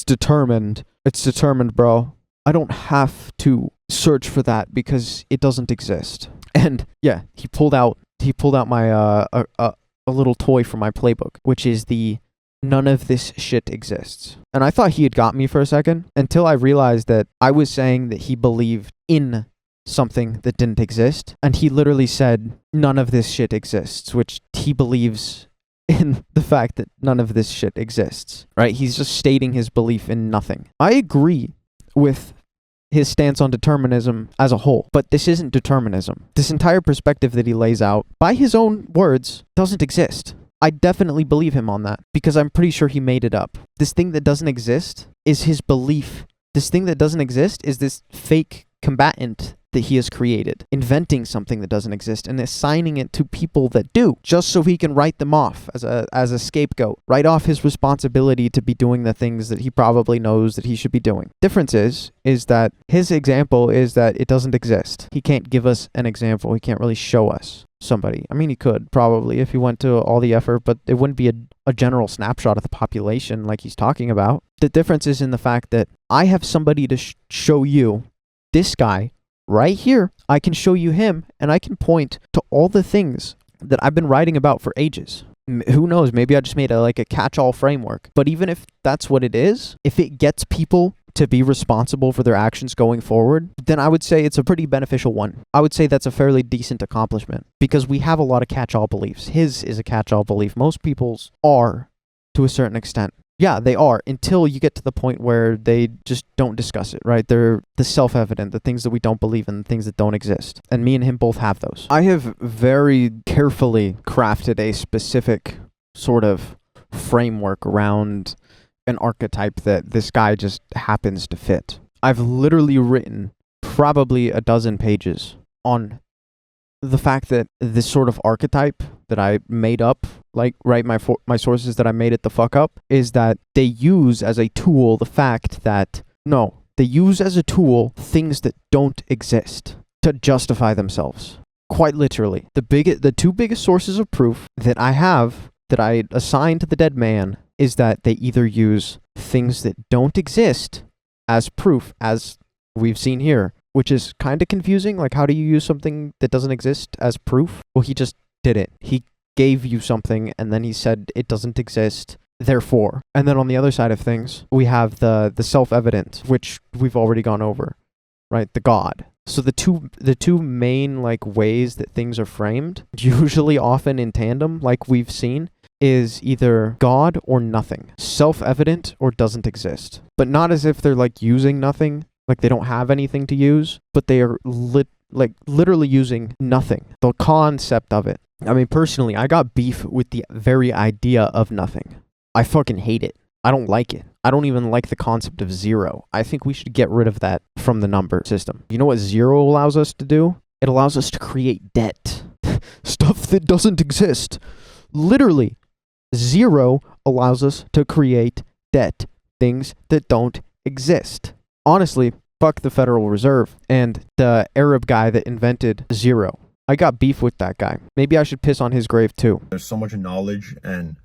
determined. It's determined, bro. I don't have to search for that because it doesn't exist. And yeah, he pulled out my a little toy from my playbook, which is the none of this shit exists. And I thought he had got me for a second until I realized that I was saying that he believed in something that didn't exist, and he literally said none of this shit exists, which he believes in the fact that none of this shit exists, right? He's just stating his belief in nothing. I agree with his stance on determinism as a whole, but this isn't determinism. This entire perspective that he lays out, by his own words, doesn't exist. I definitely believe him on that, because I'm pretty sure he made it up. This thing that doesn't exist is his belief. This thing that doesn't exist is this fake combatant that he has created, inventing something that doesn't exist and assigning it to people that do, just so he can write them off as a scapegoat, write off his responsibility to be doing the things that he probably knows that he should be doing. Difference is that his example is that it doesn't exist. He can't give us an example. He can't really show us somebody. I mean, he could probably if he went to all the effort, but it wouldn't be a general snapshot of the population like he's talking about. The difference is in the fact that I have somebody to show you this guy right here. I can show you him, and I can point to all the things that I've been writing about for ages. Who knows? Maybe I just made a catch-all framework. But even if that's what it is, if it gets people to be responsible for their actions going forward, then I would say it's a pretty beneficial one. I would say that's a fairly decent accomplishment because we have a lot of catch-all beliefs. His is a catch-all belief. Most people's are to a certain extent. Yeah, they are, until you get to the point where they just don't discuss it, right? They're the self-evident, the things that we don't believe in, the things that don't exist. And me and him both have those. I have very carefully crafted a specific sort of framework around an archetype that this guy just happens to fit. I've literally written probably a dozen pages on the fact that this sort of archetype that I made up, like, right, my sources that I made it the fuck up, is that they use as a tool the fact that, no, they use as a tool things that don't exist to justify themselves. Quite literally. The two biggest sources of proof that I have, that I assign to the dead man, is that they either use things that don't exist as proof, as we've seen here, which is kind of confusing. Like, how do you use something that doesn't exist as proof? Well, he just did it. He gave you something, and then he said it doesn't exist, therefore. And then on the other side of things, we have the self-evident, which we've already gone over, right? The God. So the two main, like, ways that things are framed, usually often in tandem, like we've seen, is either God or nothing. Self-evident or doesn't exist. But not as if they're, like, using nothing, like they don't have anything to use, but they are literally using nothing. The concept of it. I mean, personally, I got beef with the very idea of nothing. I fucking hate it. I don't like it. I don't even like the concept of zero. I think we should get rid of that from the number system. You know what zero allows us to do? It allows us to create debt. Stuff that doesn't exist. Literally, zero allows us to create debt. Things that don't exist. Honestly, fuck the Federal Reserve and the Arab guy that invented zero. I got beef with that guy. Maybe I should piss on his grave too. There's so much knowledge, and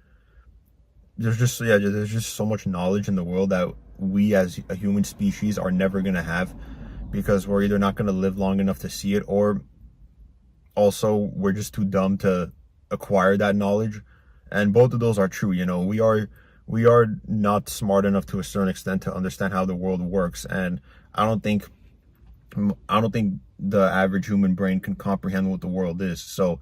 there's just so much knowledge in the world that we as a human species are never going to have, because we're either not going to live long enough to see it, or also we're just too dumb to acquire that knowledge. And both of those are true. You know, we are not smart enough to a certain extent to understand how the world works, and I don't think the average human brain can comprehend what the world is. So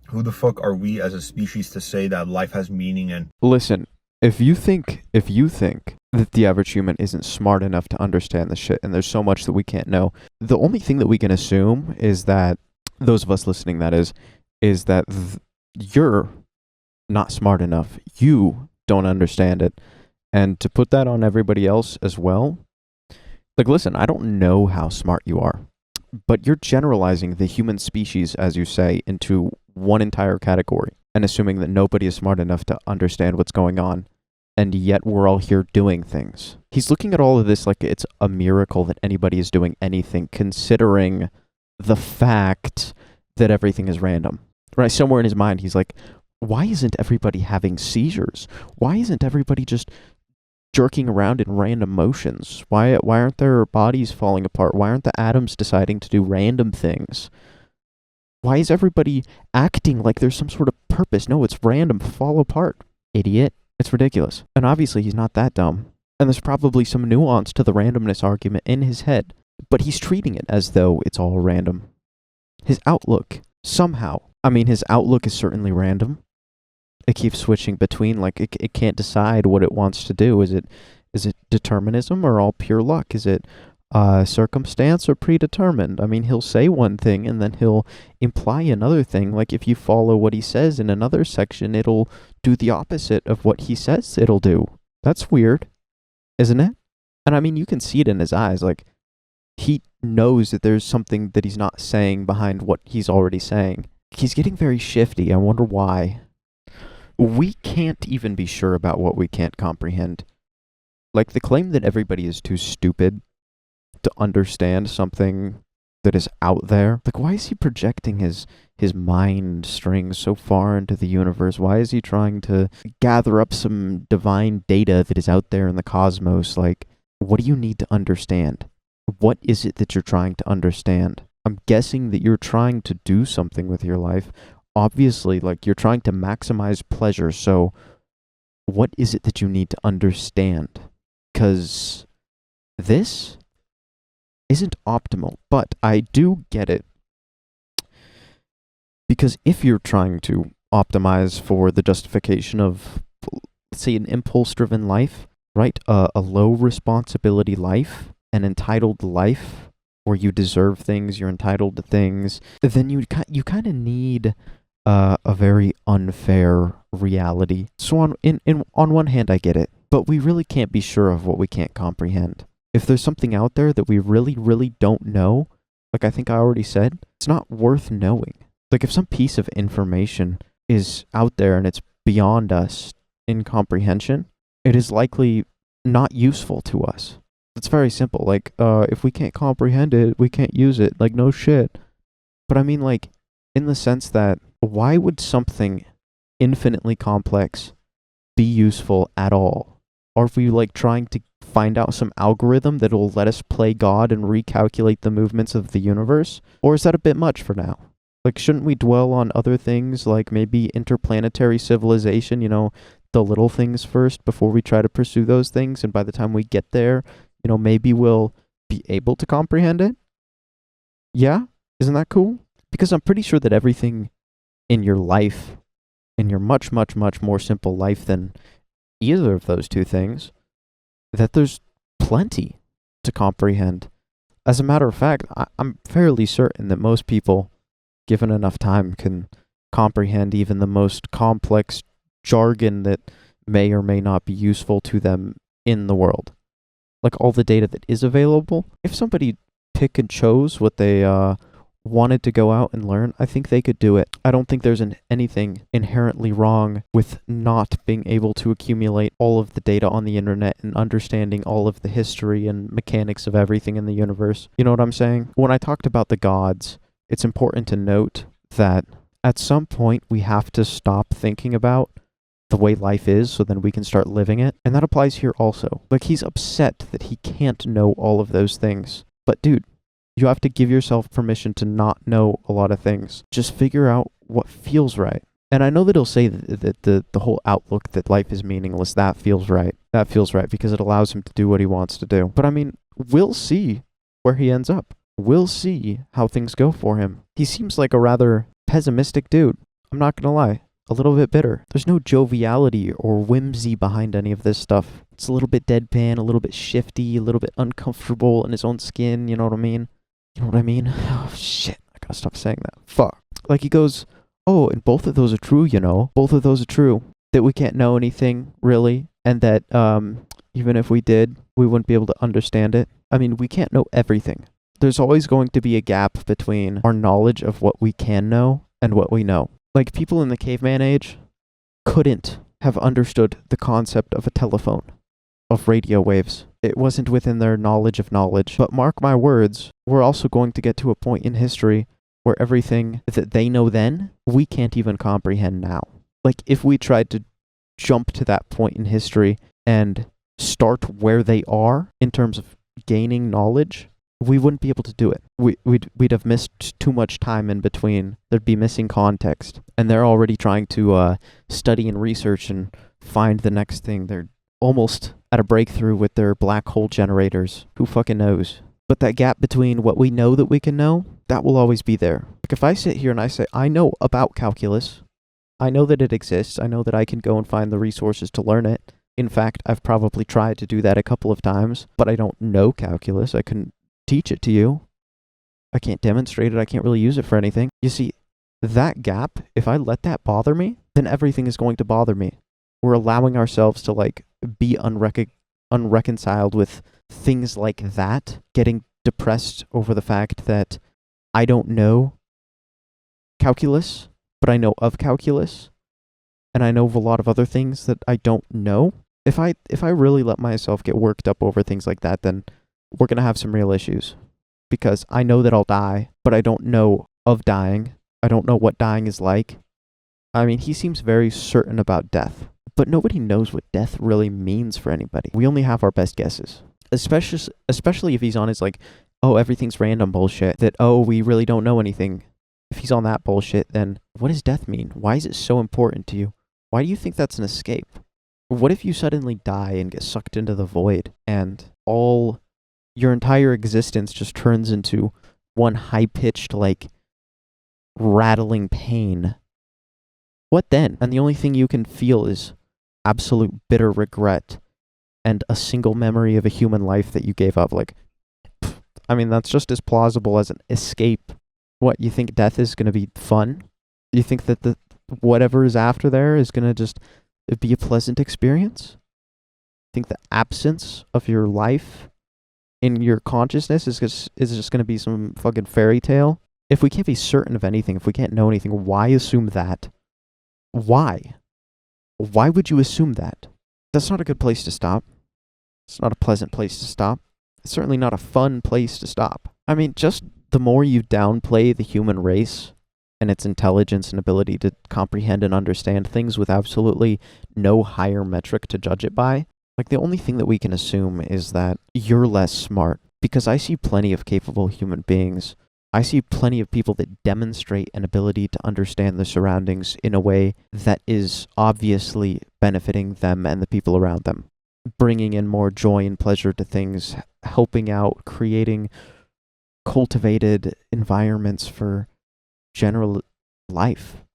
who the fuck are we as a species to say that life has meaning? And listen, if you think that the average human isn't smart enough to understand the shit, and there's so much that we can't know, the only thing that we can assume is that those of us listening, that is that you're not smart enough. You don't understand it. And to put that on everybody else as well, like, listen, I don't know how smart you are, but you're generalizing the human species, as you say, into one entire category and assuming that nobody is smart enough to understand what's going on, and yet we're all here doing things. He's looking at all of this like it's a miracle that anybody is doing anything, considering the fact that everything is random. Right? Somewhere in his mind, he's like, why isn't everybody having seizures? Why isn't everybody just jerking around in random motions? Why aren't their bodies falling apart? Why aren't the atoms deciding to do random things? Why is everybody acting like there's some sort of purpose? No, it's random. Fall apart. Idiot. It's ridiculous. And obviously he's not that dumb. And there's probably some nuance to the randomness argument in his head. But he's treating it as though it's all random. His outlook, somehow. I mean, his outlook is certainly random. It keeps switching between, like, it can't decide what it wants to do. Is it determinism or all pure luck? Is it circumstance or predetermined? I mean, he'll say one thing and then he'll imply another thing. Like, if you follow what he says in another section, it'll do the opposite of what he says it'll do. That's weird, isn't it? And I mean, you can see it in his eyes. Like, he knows that there's something that he's not saying behind what he's already saying. He's getting very shifty. I wonder why. We can't even be sure about what we can't comprehend. Like, the claim that everybody is too stupid to understand something that is out there. Like, why is he projecting his mind strings so far into the universe? Why is he trying to gather up some divine data that is out there in the cosmos? Like, what do you need to understand? What is it that you're trying to understand? I'm guessing that you're trying to do something with your life. Obviously, like, you're trying to maximize pleasure, so what is it that you need to understand? Because this isn't optimal, but I do get it. Because if you're trying to optimize for the justification of, let's say, an impulse-driven life, right? A low-responsibility life, an entitled life, where you deserve things, you're entitled to things, then you kind of need a very unfair reality. So on one hand, I get it, but we really can't be sure of what we can't comprehend. If there's something out there that we really, really don't know, like I think I already said, it's not worth knowing. Like if some piece of information is out there and it's beyond us in comprehension, it is likely not useful to us. It's very simple. Like, if we can't comprehend it, we can't use it. Like, no shit. But I mean, like, in the sense that why would something infinitely complex be useful at all? Are we like trying to find out some algorithm that will let us play God and recalculate the movements of the universe? Or is that a bit much for now? Like, shouldn't we dwell on other things like maybe interplanetary civilization, you know, the little things first before we try to pursue those things? And by the time we get there, you know, maybe we'll be able to comprehend it? Yeah? Isn't that cool? Because I'm pretty sure that everything in your life, in your much, much, much more simple life than either of those two things, that there's plenty to comprehend. As a matter of fact, I'm fairly certain that most people, given enough time, can comprehend even the most complex jargon that may or may not be useful to them in the world. Like all the data that is available, if somebody pick and chose what they wanted to go out and learn, I think they could do it. I don't think there's anything inherently wrong with not being able to accumulate all of the data on the internet and understanding all of the history and mechanics of everything in the universe. You know what I'm saying? When I talked about the gods, it's important to note that at some point we have to stop thinking about the way life is so then we can start living it. And that applies here also. Like, he's upset that he can't know all of those things. But dude, you have to give yourself permission to not know a lot of things. Just figure out what feels right. And I know that he'll say that the whole outlook that life is meaningless, that feels right. That feels right because it allows him to do what he wants to do. But I mean, we'll see where he ends up. We'll see how things go for him. He seems like a rather pessimistic dude. I'm not gonna lie. A little bit bitter. There's no joviality or whimsy behind any of this stuff. It's a little bit deadpan, a little bit shifty, a little bit uncomfortable in his own skin, you know what I mean? You know what I mean? Oh, shit. I gotta stop saying that. Fuck. Like he goes, oh, and both of those are true, you know? Both of those are true. That we can't know anything, really, and that even if we did, we wouldn't be able to understand it. I mean, we can't know everything. There's always going to be a gap between our knowledge of what we can know and what we know. Like, people in the caveman age couldn't have understood the concept of a telephone, of radio waves. It wasn't within their knowledge of knowledge. But mark my words, we're also going to get to a point in history where everything that they know then, we can't even comprehend now. Like, if we tried to jump to that point in history and start where they are in terms of gaining knowledge, we wouldn't be able to do it. We'd have missed too much time in between. There'd be missing context. And they're already trying to study and research and find the next thing. They're almost at a breakthrough with their black hole generators. Who fucking knows? But that gap between what we know that we can know, that will always be there. Like if I sit here and I say, I know about calculus, I know that it exists, I know that I can go and find the resources to learn it. In fact, I've probably tried to do that a couple of times, but I don't know calculus. I couldn't teach it to you. I can't demonstrate it. I can't really use it for anything. You see, that gap, if I let that bother me, then everything is going to bother me. We're allowing ourselves to like be unreconciled with things like that, getting depressed over the fact that I don't know calculus, but I know of calculus, and I know of a lot of other things that I don't know. If I really let myself get worked up over things like that, then we're going to have some real issues. Because I know that I'll die, but I don't know of dying. I don't know what dying is like. I mean, he seems very certain about death. But nobody knows what death really means for anybody. We only have our best guesses. Especially if he's on his like, oh, everything's random bullshit. That, oh, we really don't know anything. If he's on that bullshit, then what does death mean? Why is it so important to you? Why do you think that's an escape? What if you suddenly die and get sucked into the void and your entire existence just turns into one high-pitched, like, rattling pain? What then? And the only thing you can feel is absolute bitter regret and a single memory of a human life that you gave up. Like, I mean, that's just as plausible as an escape. What, you think death is going to be fun? You think that the whatever is after there is going to just be a pleasant experience? Think the absence of your life in your consciousness is just going to be some fucking fairy tale. If we can't be certain of anything, if we can't know anything, why assume that? Why? Why would you assume that? That's not a good place to stop. It's not a pleasant place to stop. It's certainly not a fun place to stop. I mean, just the more you downplay the human race and its intelligence and ability to comprehend and understand things with absolutely no higher metric to judge it by, like the only thing that we can assume is that you're less smart. Because I see plenty of capable human beings. I see plenty of people that demonstrate an ability to understand the surroundings in a way that is obviously benefiting them and the people around them, bringing in more joy and pleasure to things, helping out, creating cultivated environments for general life.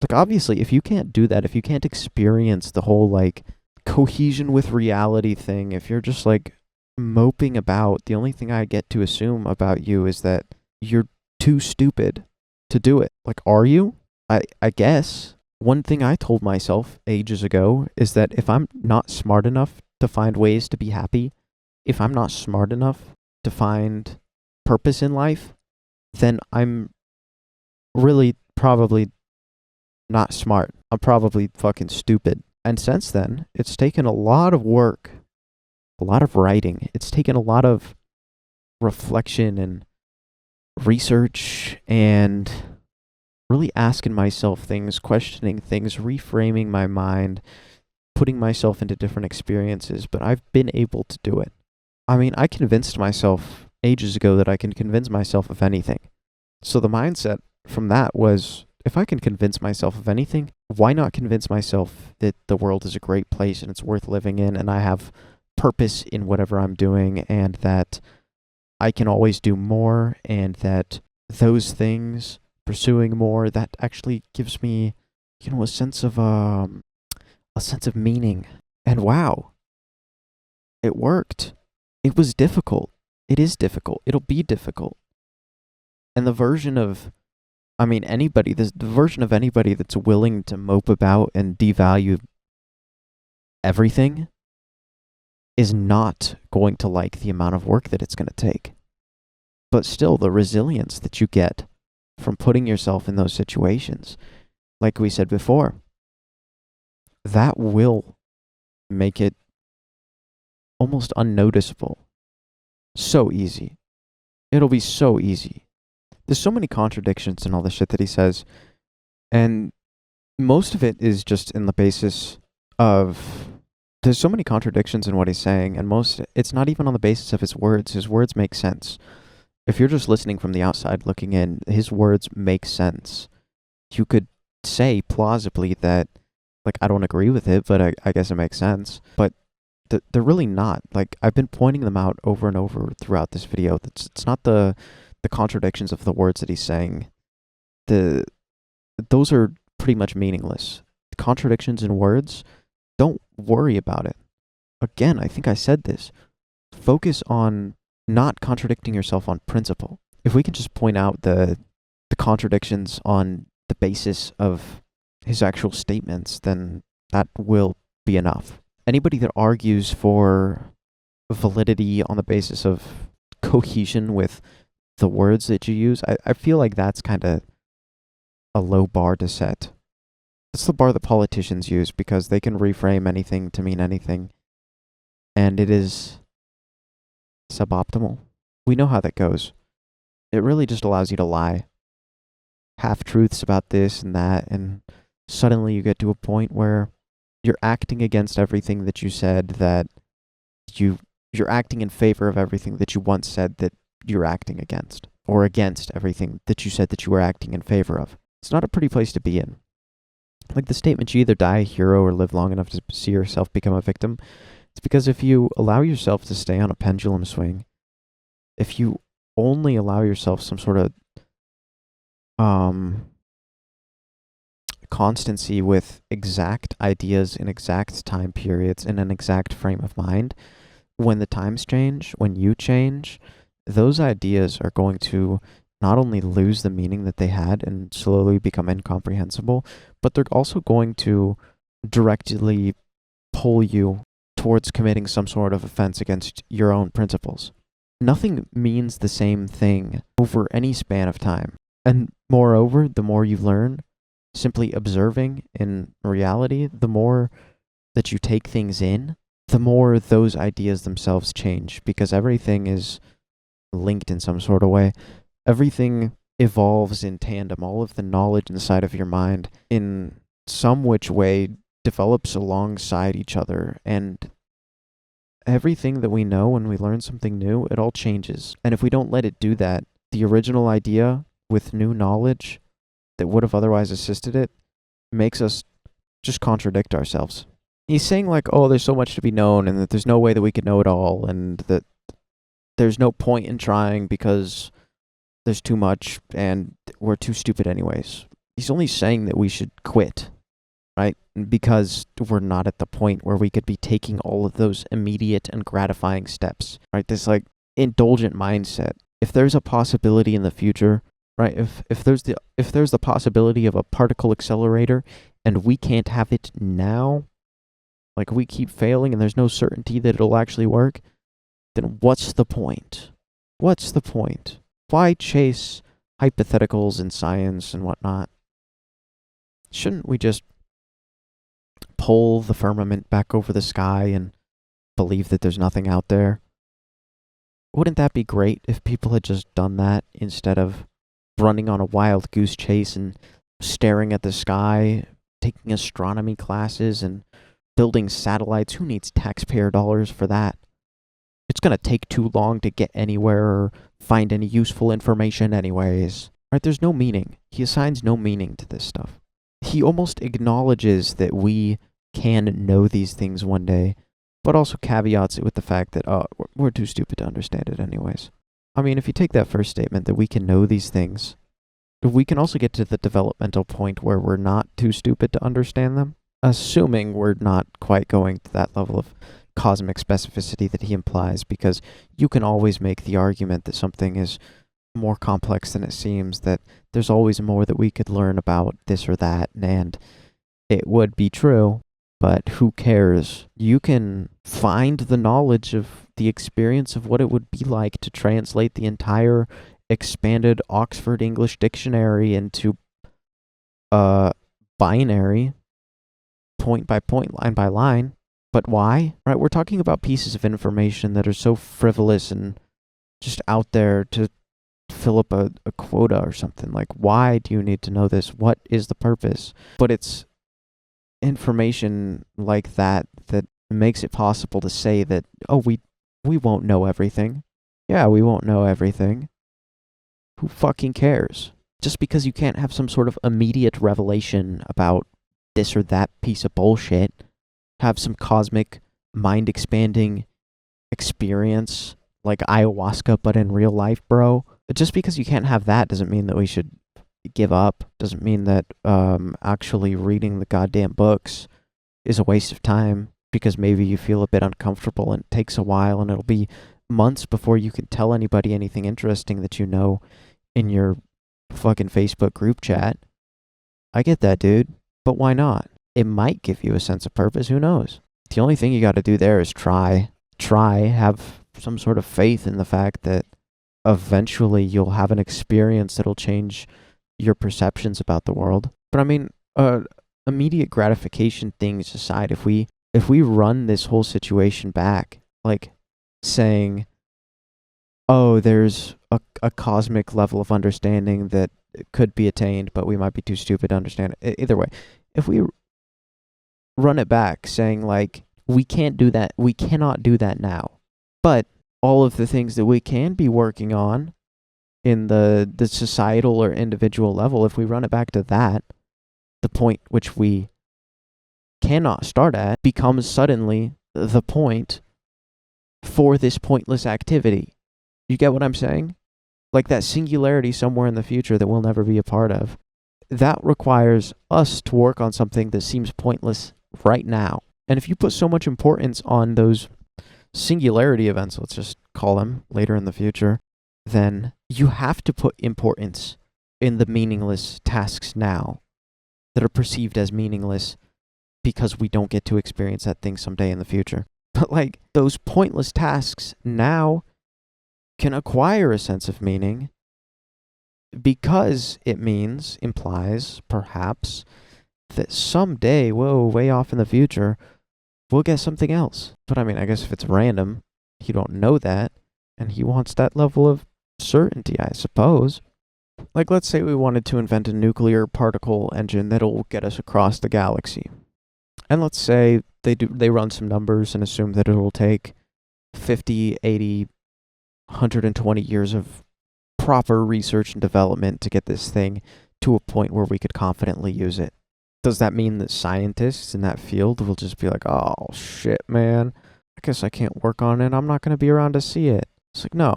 Like, obviously, if you can't do that, if you can't experience the whole, like, cohesion with reality thing, if you're just, like, moping about, the only thing I get to assume about you is that you're too stupid to do it. Like, are you? I guess. One thing I told myself ages ago is that if I'm not smart enough to find ways to be happy, if I'm not smart enough to find purpose in life, then I'm really probably not smart. I'm probably fucking stupid. And since then, it's taken a lot of work, a lot of writing. It's taken a lot of reflection and research and really asking myself things, questioning things, reframing my mind, putting myself into different experiences, but I've been able to do it. I mean, I convinced myself ages ago that I can convince myself of anything. So the mindset from that was, if I can convince myself of anything, why not convince myself that the world is a great place and it's worth living in and I have purpose in whatever I'm doing and that I can always do more and that those things, pursuing more, that actually gives me, a sense of meaning. And wow, it worked. It was difficult. It is difficult. It'll be difficult. And the version of anybody that's willing to mope about and devalue everything is not going to like the amount of work that it's going to take. But still, the resilience that you get from putting yourself in those situations, like we said before, that will make it almost unnoticeable. So easy. It'll be so easy. There's so many contradictions in all the shit that he says, and most of it is just in the basis of, there's so many contradictions in what he's saying, and it's not even on the basis of his words. His words make sense. If you're just listening from the outside looking in, his words make sense. You could say plausibly that, like, I don't agree with it, but I guess it makes sense. But they're really not. Like, I've been pointing them out over and over throughout this video. It's not the contradictions of the words that he's saying. Those are pretty much meaningless. Contradictions in words, don't worry about it. Again, I think I said this. Focus on not contradicting yourself on principle. If we can just point out the contradictions on the basis of his actual statements, then that will be enough. Anybody that argues for validity on the basis of cohesion with the words that you use, I feel like that's kind of a low bar to set. That's the bar that politicians use because they can reframe anything to mean anything. And it is suboptimal. We know how that goes. It really just allows you to lie. Half-truths about this and that, and suddenly you get to a point where you're acting against everything that you said that you're acting in favor of everything that you once said that you're acting against, or against everything that you said that you were acting in favor of. It's not a pretty place to be in. Like the statement, you either die a hero or live long enough to see yourself become a victim. It's because if you allow yourself to stay on a pendulum swing, if you only allow yourself some sort of constancy with exact ideas in exact time periods in an exact frame of mind, when the times change, when you change, those ideas are going to not only lose the meaning that they had and slowly become incomprehensible, but they're also going to directly pull you towards committing some sort of offense against your own principles. nothing means the same thing over any span of time. And moreover, the more you learn, simply observing in reality, the more that you take things in, the more those ideas themselves change, because everything is linked in some sort of way. Everything evolves in tandem. All of the knowledge inside of your mind, in some which way, develops alongside each other. And everything that we know when we learn something new, it all changes. And if we don't let it do that, the original idea with new knowledge that would have otherwise assisted it makes us just contradict ourselves. He's saying like, oh, there's so much to be known and that there's no way that we could know it all and that there's no point in trying because there's too much and we're too stupid anyways. He's only saying that we should quit, right? Because we're not at the point where we could be taking all of those immediate and gratifying steps, right? This like indulgent mindset. If there's a possibility in the future, right? If there's the possibility of a particle accelerator and we can't have it now, like we keep failing and there's no certainty that it'll actually work, then what's the point? What's the point? Why chase hypotheticals in science and whatnot? Shouldn't we just pull the firmament back over the sky and believe that there's nothing out there? Wouldn't that be great if people had just done that instead of running on a wild goose chase and staring at the sky, taking astronomy classes and building satellites? Who needs taxpayer dollars for that? It's going to take too long to get anywhere or find any useful information anyways. Right? There's no meaning. He assigns no meaning to this stuff. He almost acknowledges that we can know these things one day, but also caveats it with the fact that, oh, we're too stupid to understand it anyways. I mean, if you take that first statement that we can know these things, we can also get to the developmental point where we're not too stupid to understand them, assuming we're not quite going to that level of cosmic specificity that he implies, because you can always make the argument that something is more complex than it seems, that there's always more that we could learn about this or that, and it would be true, but who cares? You can find the knowledge of the experience of what it would be like to translate the entire expanded Oxford English Dictionary into binary, point by point, line by line. But why? Right? We're talking about pieces of information that are so frivolous and just out there to fill up a quota or something. Like, why do you need to know this? What is the purpose? But it's information like that that makes it possible to say that, oh, we won't know everything. Yeah, we won't know everything. Who fucking cares? Just because you can't have some sort of immediate revelation about this or that piece of bullshit, have some cosmic mind-expanding experience like ayahuasca but in real life, bro. Just because you can't have that doesn't mean that we should give up. Doesn't mean that actually reading the goddamn books is a waste of time, because maybe you feel a bit uncomfortable and it takes a while and it'll be months before you can tell anybody anything interesting that you know in your fucking Facebook group chat. I get that, dude, but why not? It might give you a sense of purpose, who knows? The only thing you got to do there is try, have some sort of faith in the fact that eventually you'll have an experience that'll change your perceptions about the world. But I mean, immediate gratification things aside, if we run this whole situation back, like saying, oh, there's a cosmic level of understanding that could be attained, but we might be too stupid to understand it. Either way, if we run it back saying like, we can't do that, we cannot do that now, but all of the things that we can be working on in the societal or individual level, if we run it back to that, the point which we cannot start at becomes suddenly the point for this pointless activity. You get what I'm saying? Like that singularity somewhere in the future that we'll never be a part of. That requires us to work on something that seems pointless right now. And if you put so much importance on those singularity events, let's just call them, later in the future, then you have to put importance in the meaningless tasks now that are perceived as meaningless because we don't get to experience that thing someday in the future. But like those pointless tasks now, can acquire a sense of meaning because it implies, perhaps, that someday, way off in the future, we'll get something else. But I mean, I guess if it's random, you don't know that, and he wants that level of certainty, I suppose. Like, let's say we wanted to invent a nuclear particle engine that'll get us across the galaxy. And let's say they run some numbers and assume that it'll take 50, 80, 120 years of proper research and development to get this thing to a point where we could confidently use it. Does that mean that scientists in that field will just be like, oh, shit, man, I guess I can't work on it. I'm not going to be around to see it. It's like, no.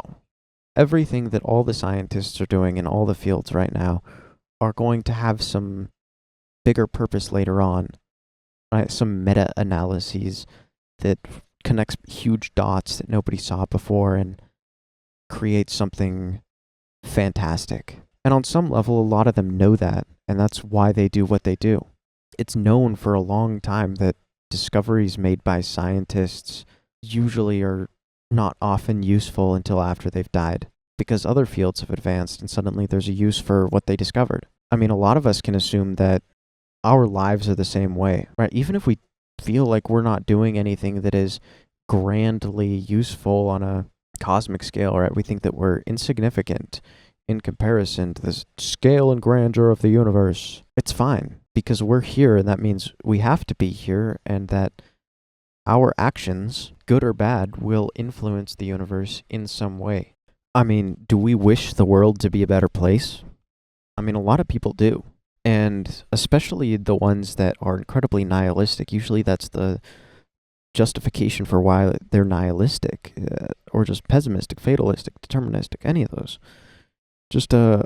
Everything that all the scientists are doing in all the fields right now are going to have some bigger purpose later on, right? Some meta-analyses that connects huge dots that nobody saw before and creates something fantastic. And on some level, a lot of them know that, and that's why they do what they do. It's known for a long time that discoveries made by scientists usually are not often useful until after they've died, because other fields have advanced and suddenly there's a use for what they discovered. I mean, a lot of us can assume that our lives are the same way, right? Even if we feel like we're not doing anything that is grandly useful on a cosmic scale, right? We think that we're insignificant in comparison to the scale and grandeur of the universe. It's fine, because we're here, and that means we have to be here, and that our actions, good or bad, will influence the universe in some way. I mean, do we wish the world to be a better place? I mean, a lot of people do. And especially the ones that are incredibly nihilistic. Usually that's the justification for why they're nihilistic, or just pessimistic, fatalistic, deterministic, any of those. Just a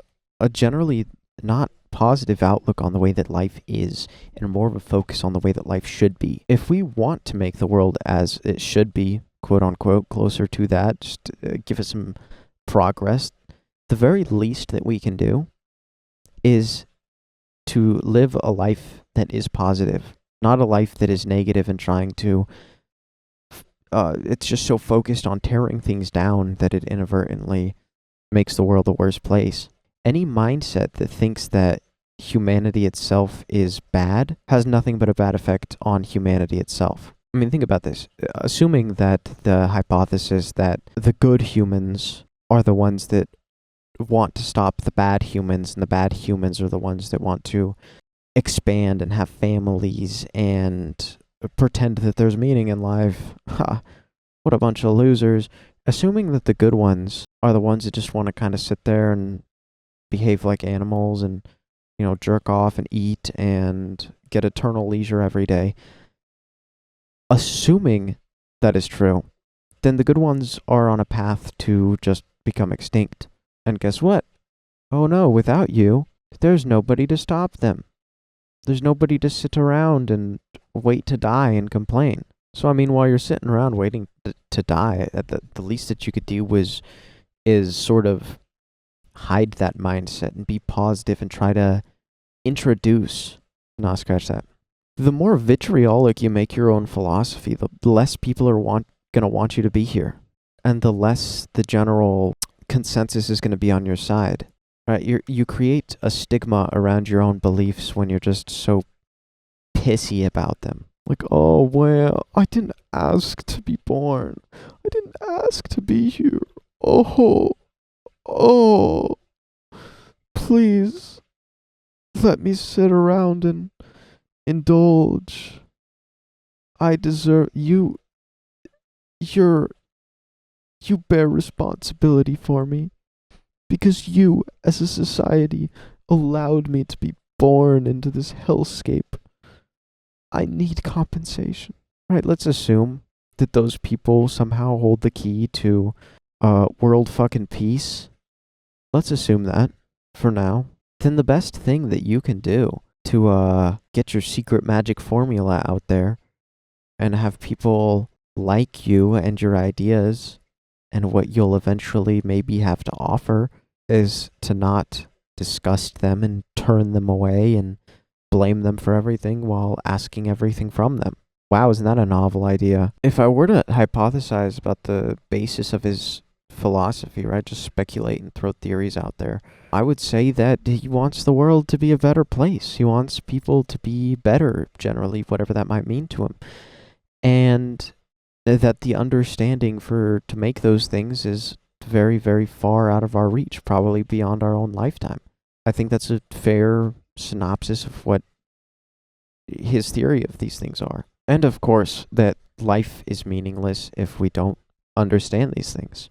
generally not positive outlook on the way that life is, and more of a focus on the way that life should be. If we want to make the world as it should be, quote unquote, closer to that, just give us some progress, the very least that we can do is to live a life that is positive, not a life that is negative and trying to, it's just so focused on tearing things down that it inadvertently makes the world a worse place. Any mindset that thinks that humanity itself is bad has nothing but a bad effect on humanity itself. I mean, think about this. Assuming that the hypothesis that the good humans are the ones that want to stop the bad humans, and the bad humans are the ones that want to expand and have families and pretend that there's meaning in life. Ha, what a bunch of losers. Assuming that the good ones are the ones that just want to kind of sit there and behave like animals and, you know, jerk off and eat and get eternal leisure every day. Assuming that is true, then the good ones are on a path to just become extinct. And guess what? Oh no, without you, there's nobody to stop them. There's nobody to sit around and wait to die and complain. So, I mean, while you're sitting around waiting to die, the least that you could do is sort of hide that mindset and be positive and try to introduce, no, scratch that. The more vitriolic you make your own philosophy, the less people are going to want you to be here. And the less the general consensus is going to be on your side. Right? You create a stigma around your own beliefs when you're just so pissy about them. Like, oh, well, I didn't ask to be born. I didn't ask to be here. Oh, please let me sit around and indulge. I deserve you. You bear responsibility for me because you, as a society, allowed me to be born into this hellscape. I need compensation. Right, let's assume that those people somehow hold the key to world fucking peace. Let's assume that for now. Then the best thing that you can do to get your secret magic formula out there and have people like you and your ideas and what you'll eventually maybe have to offer is to not disgust them and turn them away and blame them for everything while asking everything from them. Wow, isn't that a novel idea? If I were to hypothesize about the basis of his philosophy, right? Just speculate and throw theories out there. I would say that he wants the world to be a better place. He wants people to be better, generally, whatever that might mean to him. And that the understanding to make those things is very, very far out of our reach, probably beyond our own lifetime. I think that's a fair synopsis of what his theory of these things are. And of course, that life is meaningless if we don't understand these things.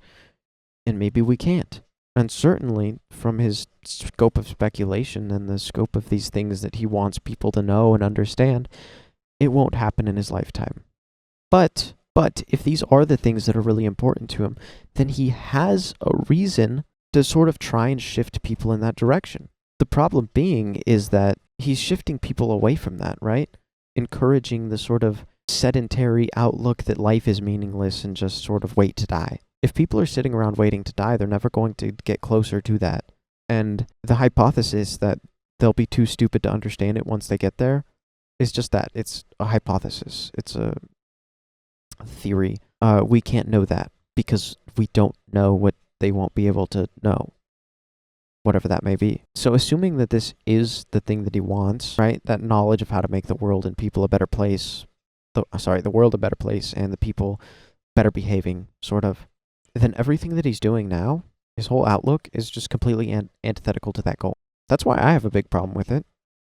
And maybe we can't. And certainly, from his scope of speculation and the scope of these things that he wants people to know and understand, it won't happen in his lifetime. But if these are the things that are really important to him, then he has a reason to sort of try and shift people in that direction. The problem being is that he's shifting people away from that, right? Encouraging the sort of sedentary outlook that life is meaningless and just sort of wait to die. If people are sitting around waiting to die, they're never going to get closer to that. And the hypothesis that they'll be too stupid to understand it once they get there is just that. It's a hypothesis. It's a theory. We can't know that because we don't know what they won't be able to know, whatever that may be. So assuming that this is the thing that he wants, right? That knowledge of how to make the world and people a better place, the world a better place and the people better behaving, sort of, then everything that he's doing now, his whole outlook is just completely antithetical to that goal. That's why I have a big problem with it.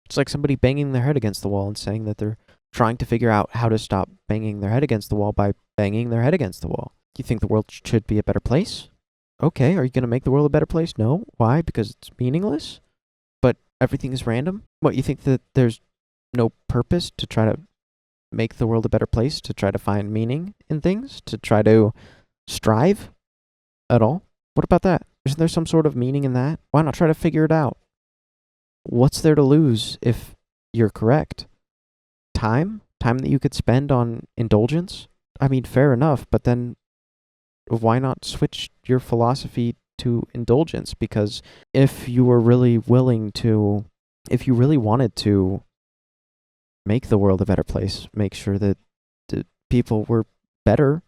It's like somebody banging their head against the wall and saying that they're trying to figure out how to stop banging their head against the wall by banging their head against the wall. You think the world should be a better place? Okay, are you going to make the world a better place? No. Why? Because it's meaningless? But everything is random? What, you think that there's no purpose to try to make the world a better place, to try to find meaning in things, to try to strive at all? What about that? Isn't there some sort of meaning in that? Why not try to figure it out? What's there to lose if you're correct? Time that you could spend on indulgence? I mean, fair enough, but then why not switch your philosophy to indulgence? Because if you were really willing to, if you really wanted to make the world a better place, make sure that the people were better,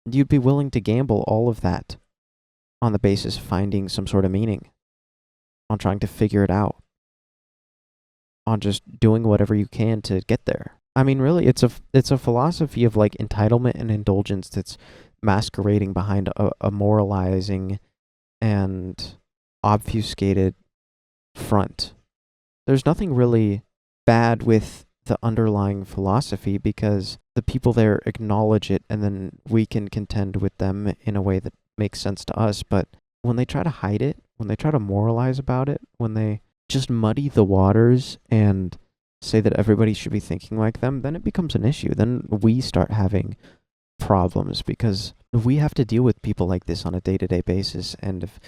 you'd be willing to gamble all of that on the basis of finding some sort of meaning, on trying to figure it out, on just doing whatever you can to get there. I mean, really, it's a philosophy of like entitlement and indulgence that's masquerading behind a moralizing and obfuscated front. There's nothing really bad with the underlying philosophy because the people there acknowledge it and then we can contend with them in a way that makes sense to us. But when they try to hide it, when they try to moralize about it, when they just muddy the waters and say that everybody should be thinking like them, then it becomes an issue. Then we start having problems because we have to deal with people like this on a day-to-day basis. And if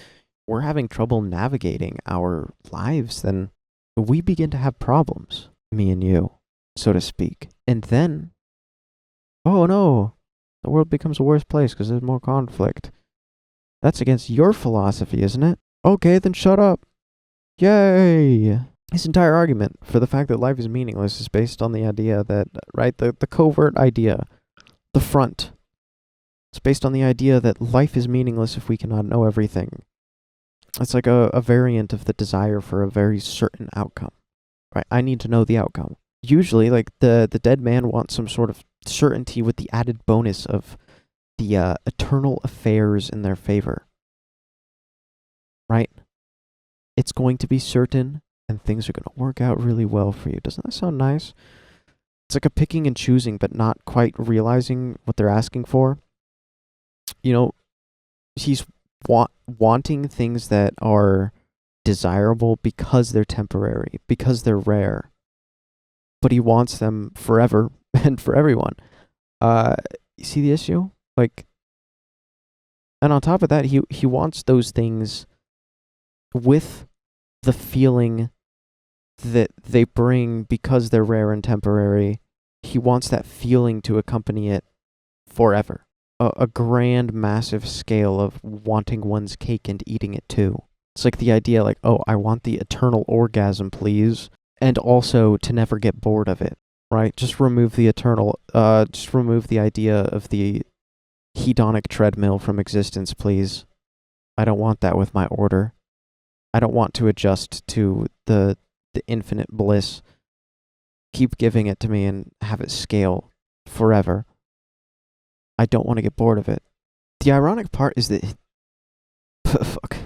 we're having trouble navigating our lives, then we begin to have problems, me and you, so to speak. And then, oh no, the world becomes a worse place because there's more conflict. That's against your philosophy, isn't it? Okay, then shut up. Yay! His entire argument for the fact that life is meaningless is based on the idea that, right, the covert idea, the front. It's based on the idea that life is meaningless if we cannot know everything. It's like a variant of the desire for a very certain outcome, right? I need to know the outcome. Usually, like, the dead man wants some sort of certainty with the added bonus of the eternal affairs in their favor, right? It's going to be certain, and things are going to work out really well for you. Doesn't that sound nice? It's like a picking and choosing, but not quite realizing what they're asking for. You know, he's wanting things that are desirable because they're temporary, because they're rare. But he wants them forever and for everyone. You see the issue? Like, and on top of that, he wants those things with the feeling that they bring because they're rare and temporary. He wants that feeling to accompany it forever. A grand, massive scale of wanting one's cake and eating it too. It's like the idea like, oh, I want the eternal orgasm, please. And also to never get bored of it, right? Just remove the eternal, just remove the idea of the hedonic treadmill from existence, please. I don't want that with my order. I don't want to adjust to the infinite bliss. Keep giving it to me and have it scale forever. I don't want to get bored of it. The ironic part is that... fuck.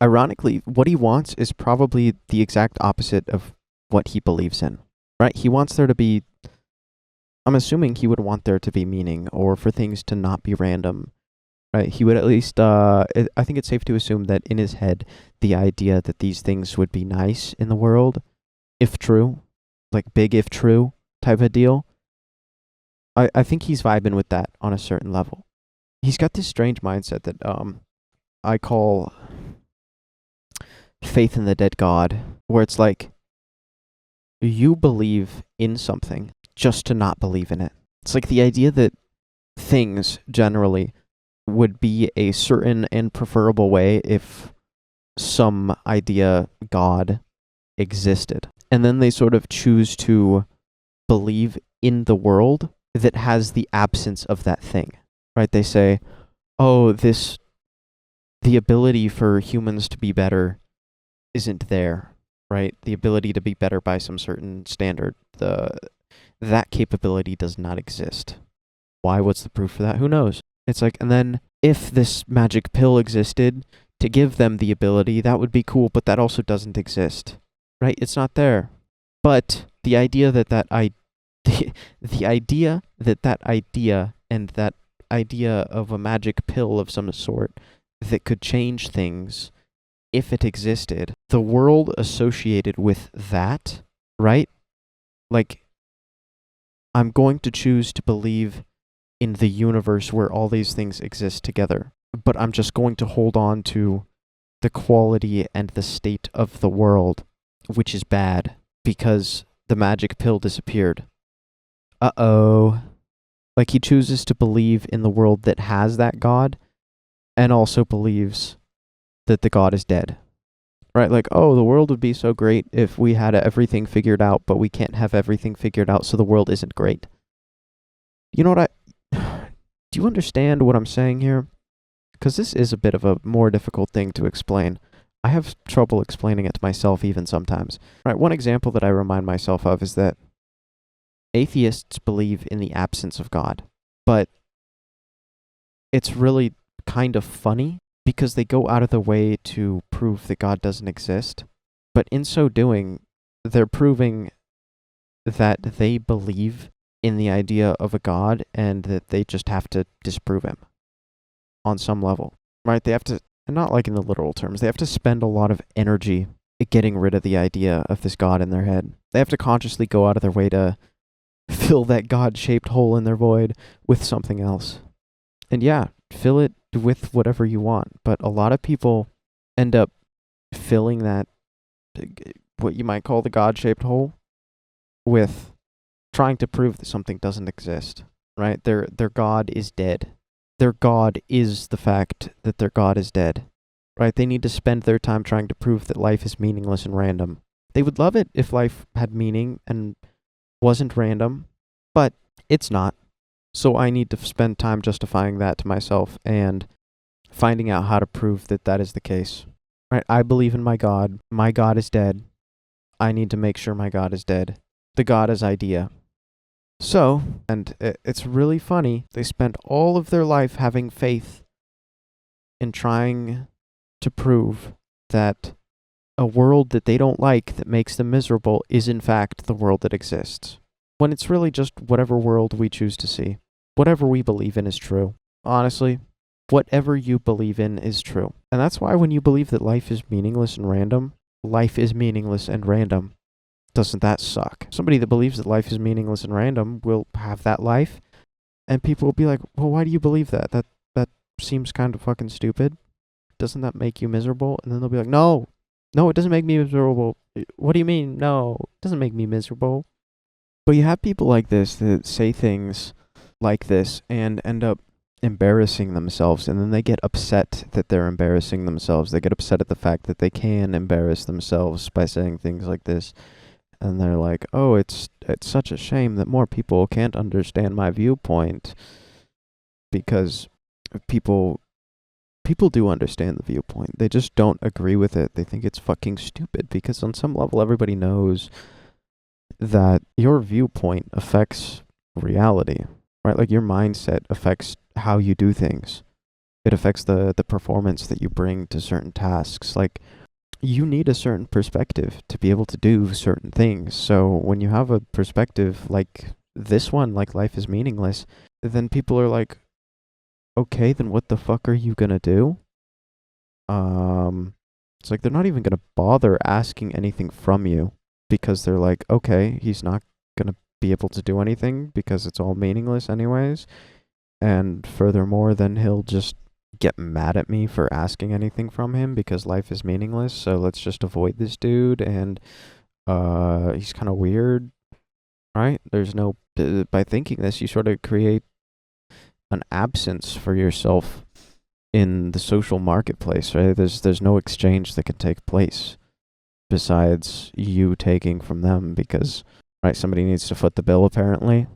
Ironically, what he wants is probably the exact opposite of what he believes in. Right? He wants there to be... I'm assuming he would want there to be meaning, or for things to not be random. Right? He would at least... I think it's safe to assume that in his head, the idea that these things would be nice in the world, if true, like big if true type of deal, I think he's vibing with that on a certain level. He's got this strange mindset that I call faith in the dead God, where it's like you believe in something just to not believe in it. It's like the idea that things generally would be a certain and preferable way if some idea God existed. And then they sort of choose to believe in the world that has the absence of that thing, right? They say, oh, the ability for humans to be better isn't there, right? The ability to be better by some certain standard, that capability does not exist. Why? What's the proof for that? Who knows? It's like, and then if this magic pill existed to give them the ability, that would be cool, but that also doesn't exist, right? It's not there. But the idea that the idea and that idea of a magic pill of some sort that could change things if it existed, the world associated with that, right? Like, I'm going to choose to believe in the universe where all these things exist together, but I'm just going to hold on to the quality and the state of the world, which is bad, because the magic pill disappeared. Uh-oh. Like, he chooses to believe in the world that has that God, and also believes that the God is dead. Right? Like, oh, the world would be so great if we had everything figured out, but we can't have everything figured out, so the world isn't great. You know what do you understand what I'm saying here? Because this is a bit of a more difficult thing to explain. I have trouble explaining it to myself even sometimes. Right, one example that I remind myself of is that atheists believe in the absence of God, but it's really kind of funny because they go out of their way to prove that God doesn't exist, but in so doing, they're proving that they believe in the idea of a God and that they just have to disprove him on some level, right? They have to, and not like in the literal terms, they have to spend a lot of energy getting rid of the idea of this God in their head. They have to consciously go out of their way to fill that God-shaped hole in their void with something else. And yeah, fill it with whatever you want, but a lot of people end up filling that, what you might call the God-shaped hole, with trying to prove that something doesn't exist, right? Their God is dead. Their God is the fact that their God is dead, right? They need to spend their time trying to prove that life is meaningless and random. They would love it if life had meaning and wasn't random, but it's not. So I need to spend time justifying that to myself and finding out how to prove that that is the case, right? I believe in my God. My God is dead. I need to make sure my God is dead. The God is idea. So, and it's really funny, they spend all of their life having faith in trying to prove that a world that they don't like, that makes them miserable, is in fact the world that exists. When it's really just whatever world we choose to see. Whatever we believe in is true. Honestly, whatever you believe in is true. And that's why when you believe that life is meaningless and random, life is meaningless and random. Doesn't that suck? Somebody that believes that life is meaningless and random will have that life, and people will be like, well, why do you believe that? That seems kind of fucking stupid. Doesn't that make you miserable? And then they'll be like, no, it doesn't make me miserable. What do you mean? No, it doesn't make me miserable. But you have people like this that say things like this and end up embarrassing themselves, and then they get upset that they're embarrassing themselves. They get upset at the fact that they can embarrass themselves by saying things like this. And they're like, oh, it's such a shame that more people can't understand my viewpoint because people do understand the viewpoint. They just don't agree with it. They think it's fucking stupid because on some level everybody knows that your viewpoint affects reality, right? Like your mindset affects how you do things. It affects the performance that you bring to certain tasks. Like you need a certain perspective to be able to do certain things. So when you have a perspective like this one, like life is meaningless, then people are like, okay, then what the fuck are you gonna do? It's like they're not even gonna bother asking anything from you because they're like, okay, he's not gonna be able to do anything because it's all meaningless anyways. And furthermore, then he'll just get mad at me for asking anything from him because life is meaningless. So let's just avoid this dude. And he's kind of weird, right? There's no by thinking this, you sort of create an absence for yourself in the social marketplace, right? There's no exchange that can take place besides you taking from them because, right, somebody needs to foot the bill apparently,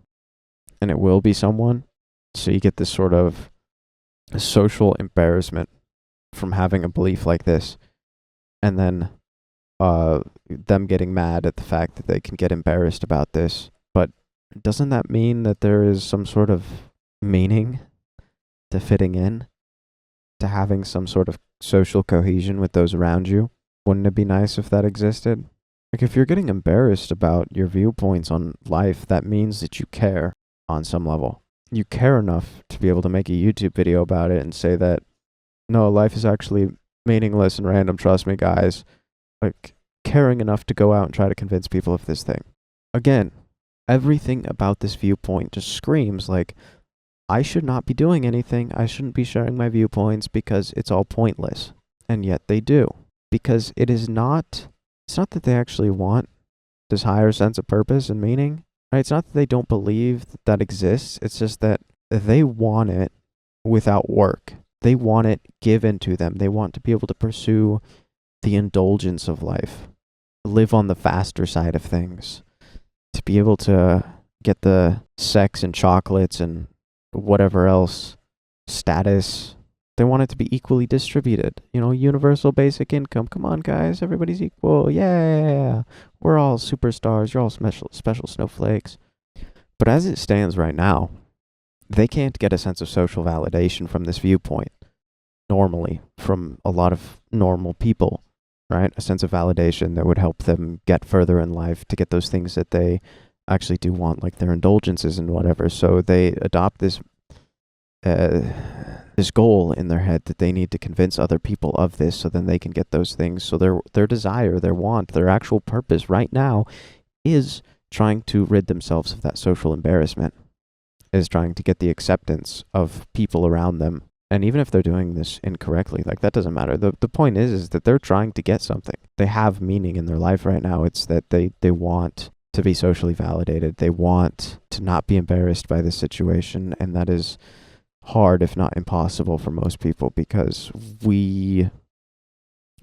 and it will be someone. So you get this sort of social embarrassment from having a belief like this, and then them getting mad at the fact that they can get embarrassed about this. But doesn't that mean that there is some sort of meaning to fitting in, to having some sort of social cohesion with those around you? Wouldn't it be nice if that existed? Like if you're getting embarrassed about your viewpoints on life, that means that you care on some level. You care enough to be able to make a YouTube video about it and say that, no, life is actually meaningless and random, trust me, guys. Like, caring enough to go out and try to convince people of this thing. Again, everything about this viewpoint just screams like, I should not be doing anything. I shouldn't be sharing my viewpoints because it's all pointless. And yet they do. Because it's not that they actually want this higher sense of purpose and meaning. Right? It's not that they don't believe that exists. It's just that they want it without work. They want it given to them. They want to be able to pursue the indulgence of life, live on the faster side of things, to be able to get the sex and chocolates and whatever else, status. They want it to be equally distributed. You know, universal basic income. Come on, guys. Everybody's equal. Yeah. We're all superstars. You're all special snowflakes. But as it stands right now, they can't get a sense of social validation from this viewpoint. Normally, from a lot of normal people, right? A sense of validation that would help them get further in life to get those things that they actually do want, like their indulgences and whatever. So they adopt this this goal in their head that they need to convince other people of this so then they can get those things. So their desire, their want, their actual purpose right now is trying to rid themselves of that social embarrassment, is trying to get the acceptance of people around them. And even if they're doing this incorrectly, like that doesn't matter. The point is that they're trying to get something. They have meaning in their life right now. It's that they want to be socially validated. They want to not be embarrassed by this situation. And that is hard, if not impossible, for most people because we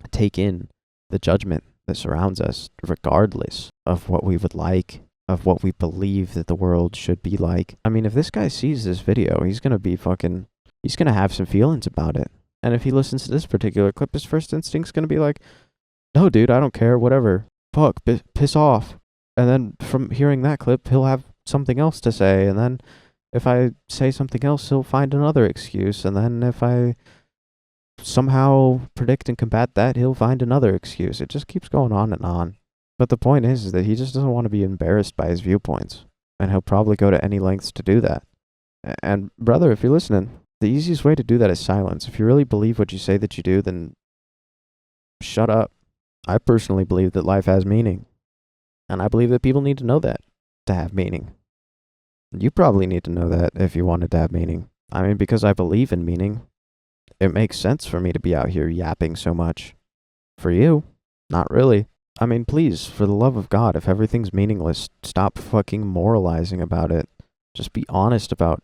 take in the judgment that surrounds us regardless of what we would like, of what we believe that the world should be like. I mean, if this guy sees this video, he's going to have some feelings about it. And if he listens to this particular clip, his first instinct's going to be like, no, dude, I don't care, whatever. Fuck, piss off. And then from hearing that clip, he'll have something else to say. And then if I say something else, he'll find another excuse. And then if I somehow predict and combat that, he'll find another excuse. It just keeps going on and on. But the point is that he just doesn't want to be embarrassed by his viewpoints. And he'll probably go to any lengths to do that. And brother, if you're listening, the easiest way to do that is silence. If you really believe what you say that you do, then shut up. I personally believe that life has meaning. And I believe that people need to know that to have meaning. You probably need to know that if you want it to have meaning. I mean, because I believe in meaning, it makes sense for me to be out here yapping so much. For you, not really. I mean, please, for the love of God, if everything's meaningless, stop fucking moralizing about it. Just be honest about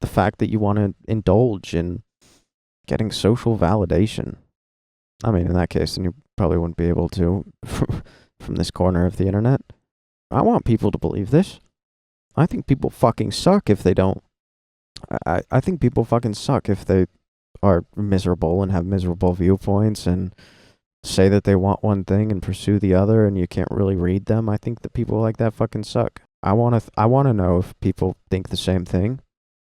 the fact that you want to indulge in getting social validation. I mean, in that case, then you probably wouldn't be able to from this corner of the internet. I want people to believe this. I think people fucking suck if they don't. I think people fucking suck if they are miserable and have miserable viewpoints and say that they want one thing and pursue the other and you can't really read them. I think that people like that fucking suck. I want to know if people think the same thing.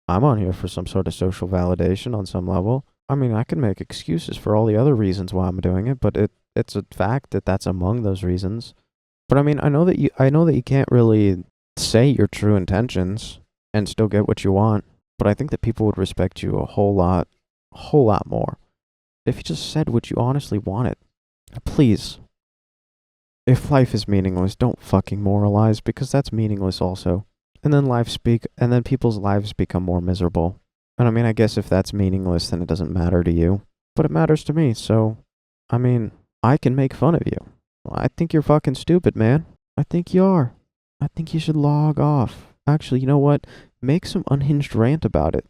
I'm on here for some sort of social validation on some level. I mean, I can make excuses for all the other reasons why I'm doing it, but it's a fact that that's among those reasons. But I mean, I know that you can't really say your true intentions and still get what you want, but I think that people would respect you a whole lot more if you just said what you honestly wanted. Please, if life is meaningless, don't fucking moralize, because that's meaningless also. And then people's lives become more miserable. And I mean, I guess if that's meaningless, then it doesn't matter to you. But it matters to me, so, I mean, I can make fun of you. I think you're fucking stupid, man. I think you are. I think you should log off. Actually, you know what? Make some unhinged rant about it.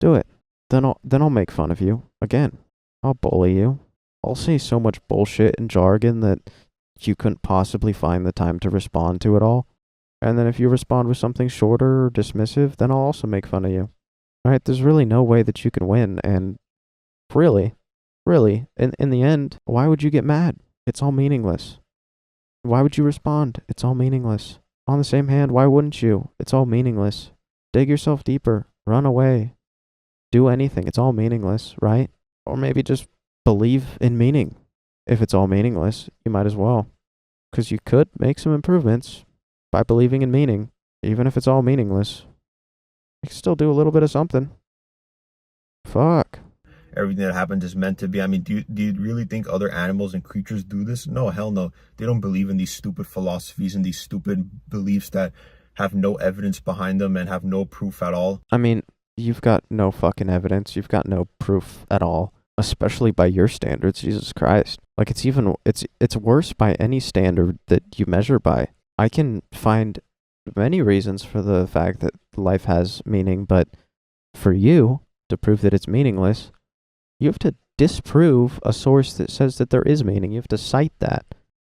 Do it. Then I'll make fun of you. Again. I'll bully you. I'll say so much bullshit and jargon that you couldn't possibly find the time to respond to it all. And then if you respond with something shorter or dismissive, then I'll also make fun of you. Alright, there's really no way that you can win, and really, in the end, why would you get mad? It's all meaningless. Why would you respond? It's all meaningless. On the same hand, why wouldn't you? It's all meaningless. Dig yourself deeper. Run away. Do anything. It's all meaningless, right? Or maybe just believe in meaning. If it's all meaningless, you might as well. Because you could make some improvements by believing in meaning. Even if it's all meaningless, you can still do a little bit of something. Fuck. Everything that happens is meant to be. I mean, do you really think other animals and creatures do this? No, hell no. They don't believe in these stupid philosophies and these stupid beliefs that have no evidence behind them and have no proof at all. I mean, you've got no fucking evidence. You've got no proof at all. Especially by your standards, Jesus Christ. Like, it's worse by any standard that you measure by. I can find many reasons for the fact that life has meaning, but for you to prove that it's meaningless, you have to disprove a source that says that there is meaning. You have to cite that.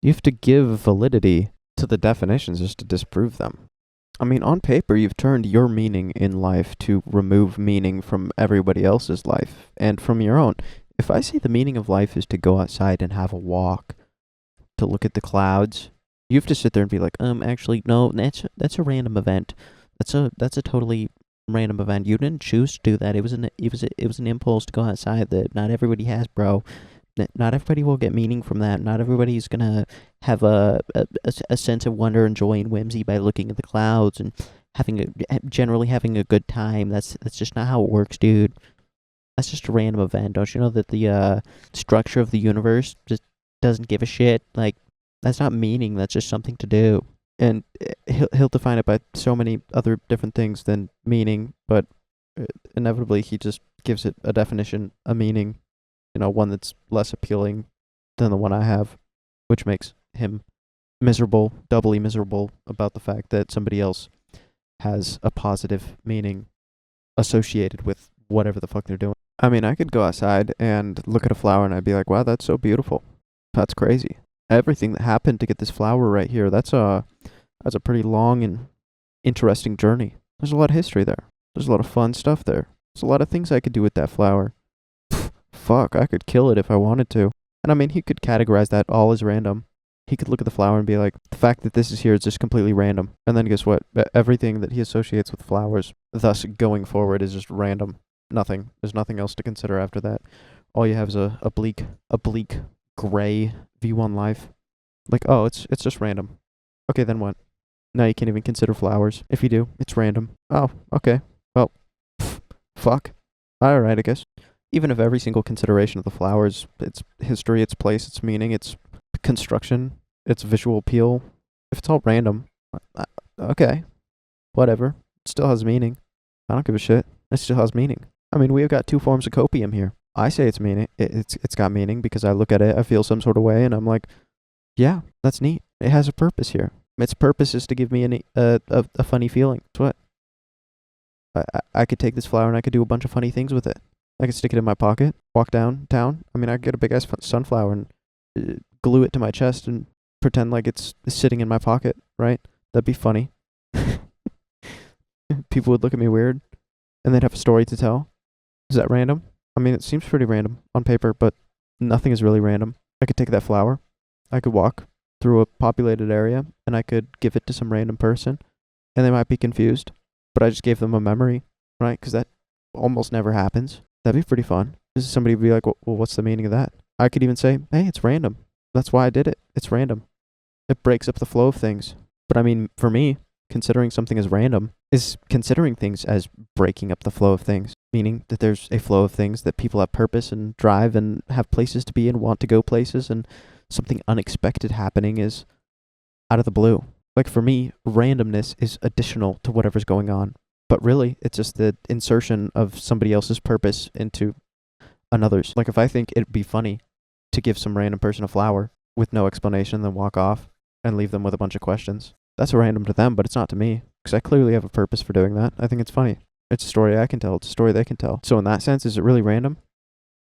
You have to give validity to the definitions just to disprove them. I mean, on paper, you've turned your meaning in life to remove meaning from everybody else's life and from your own. If I say the meaning of life is to go outside and have a walk, to look at the clouds, you have to sit there and be like, actually, no, that's a random event. That's a totally random event. You didn't choose to do that. It was an impulse to go outside that not everybody has, bro. Not everybody will get meaning from that. Not everybody's gonna have a sense of wonder and joy and whimsy by looking at the clouds and generally having a good time. That's just not how it works, dude. That's just a random event. Don't you know that the structure of the universe just doesn't give a shit? Like, that's not meaning. That's just something to do. And he'll define it by so many other different things than meaning, but inevitably he just gives it a definition, a meaning. You know, one that's less appealing than the one I have, which makes him miserable, doubly miserable about the fact that somebody else has a positive meaning associated with whatever the fuck they're doing. I mean, I could go outside and look at a flower and I'd be like, wow, that's so beautiful. That's crazy. Everything that happened to get this flower right here, that's a pretty long and interesting journey. There's a lot of history there. There's a lot of fun stuff there. There's a lot of things I could do with that flower. Fuck, I could kill it if I wanted to. And I mean, he could categorize that all as random. He could look at the flower and be like, the fact that this is here is just completely random. And then guess what? Everything that he associates with flowers, thus going forward, is just random. Nothing. There's nothing else to consider after that. All you have is a bleak, gray view on life. Like, oh, it's just random. Okay, then what? Now you can't even consider flowers. If you do, it's random. Oh, okay. Well, fuck. Alright, I guess. Even if every single consideration of the flowers, its history, its place, its meaning, its construction, its visual appeal, if it's all random, okay, whatever. It still has meaning. I don't give a shit. It still has meaning. I mean, we've got two forms of copium here. I say it's meaning. It's got meaning because I look at it, I feel some sort of way, and I'm like, yeah, that's neat. It has a purpose here. Its purpose is to give me a funny feeling. That's what. I could take this flower and I could do a bunch of funny things with it. I could stick it in my pocket, walk downtown. I mean, I could get a big ass sunflower and glue it to my chest and pretend like it's sitting in my pocket, right? That'd be funny. People would look at me weird. and they'd have a story to tell. Is that random? I mean, it seems pretty random on paper, but nothing is really random. I could take that flower, I could walk through a populated area, and I could give it to some random person, and they might be confused, but I just gave them a memory, right? Because that almost never happens. That'd be pretty fun. Somebody would be like, well, what's the meaning of that? I could even say, hey, it's random. That's why I did it. It's random. It breaks up the flow of things. But I mean, for me, considering something as random is considering things as breaking up the flow of things, meaning that there's a flow of things, that people have purpose and drive and have places to be and want to go places, and something unexpected happening is out of the blue. Like for me, randomness is additional to whatever's going on. But really, it's just the insertion of somebody else's purpose into another's. Like if I think it'd be funny to give some random person a flower with no explanation, then walk off and leave them with a bunch of questions, that's random to them, but it's not to me, because I clearly have a purpose for doing that. I think it's funny. It's a story I can tell. It's a story they can tell. So in that sense, is it really random?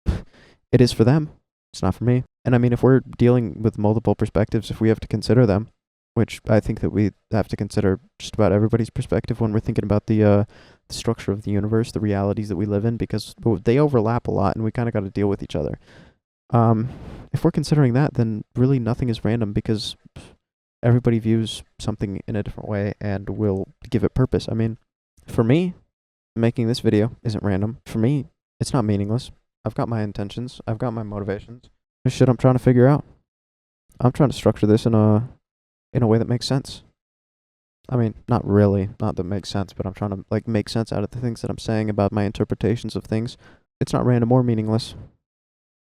It is for them. It's not for me. And I mean, if we're dealing with multiple perspectives, if we have to consider them, which I think that we have to consider just about everybody's perspective when we're thinking about the structure of the universe, the realities that we live in, because they overlap a lot and we kind of got to deal with each other. If we're considering that, then really nothing is random, because everybody views something in a different way and will give it purpose. I mean, for me, making this video isn't random. For me, it's not meaningless. I've got my intentions. I've got my motivations. There's shit I'm trying to figure out. I'm trying to structure this in a way that makes sense. I mean, not really, not that makes sense, but I'm trying to like make sense out of the things that I'm saying about my interpretations of things. It's not random or meaningless.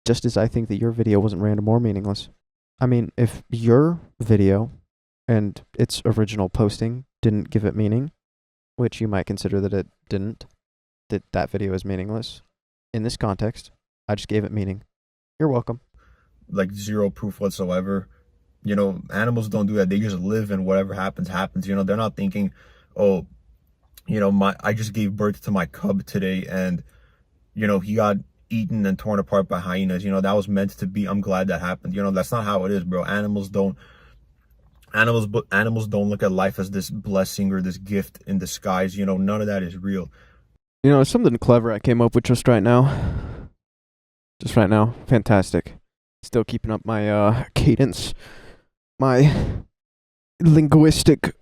Just as I think that your video wasn't random or meaningless. I mean, if your video and its original posting didn't give it meaning, which you might consider that it didn't, that video is meaningless. In this context, I just gave it meaning. You're welcome. Like zero proof whatsoever. You know, animals don't do that. They just live, and whatever happens, happens. You know, they're not thinking, oh, you know, I just gave birth to my cub today, and, you know, he got eaten and torn apart by hyenas. You know, that was meant to be. I'm glad that happened. You know, that's not how it is, bro. Animals don't look at life as this blessing or this gift in disguise. You know, none of that is real. You know, something clever I came up with just right now. Fantastic. Still keeping up my cadence, my linguistic.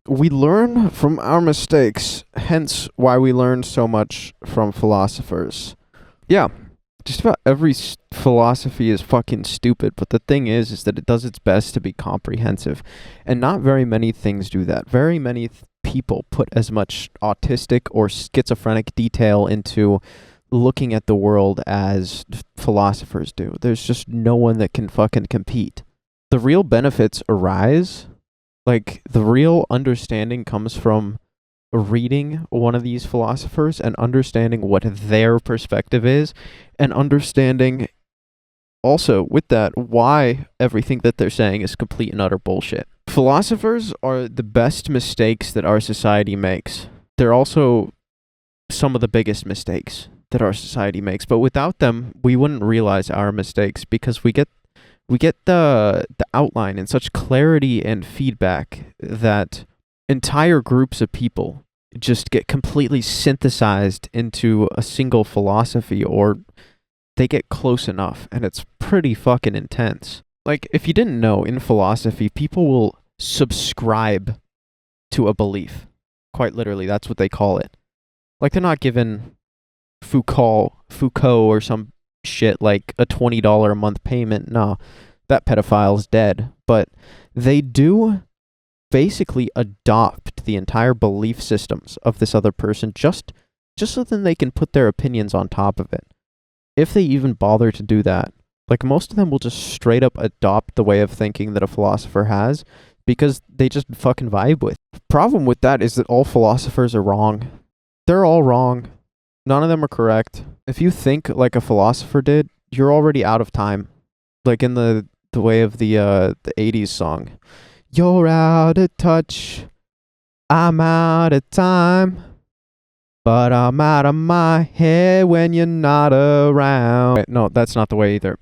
We learn from our mistakes, hence why we learn so much from philosophers. Yeah, just about every philosophy is fucking stupid, but the thing is that it does its best to be comprehensive, and not very many things do that. Very many people put as much autistic or schizophrenic detail into looking at the world as philosophers do. There's just no one that can fucking compete. The real benefits arise, like the real understanding comes from reading one of these philosophers and understanding what their perspective is, and understanding also with that why everything that they're saying is complete and utter bullshit. Philosophers are the best mistakes that our society makes. They're also some of the biggest mistakes that our society makes, but without them we wouldn't realize our mistakes, because we get the outline in such clarity and feedback that entire groups of people just get completely synthesized into a single philosophy, or they get close enough, and it's pretty fucking intense. Like, if you didn't know, in philosophy, people will subscribe to a belief. Quite literally, that's what they call it. Like, they're not given Foucault or some shit like a $20 a month payment. No, that pedophile's dead. But they do basically adopt the entire belief systems of this other person just so then they can put their opinions on top of it. If they even bother to do that. Like, most of them will just straight up adopt the way of thinking that a philosopher has, because they just fucking vibe with. The problem with that is that all philosophers are wrong. They're all wrong. None of them are correct. If you think like a philosopher did, you're already out of time. Like in the way of the 80s song. You're out of touch. I'm out of time. But I'm out of my head when you're not around. No, that's not the way either.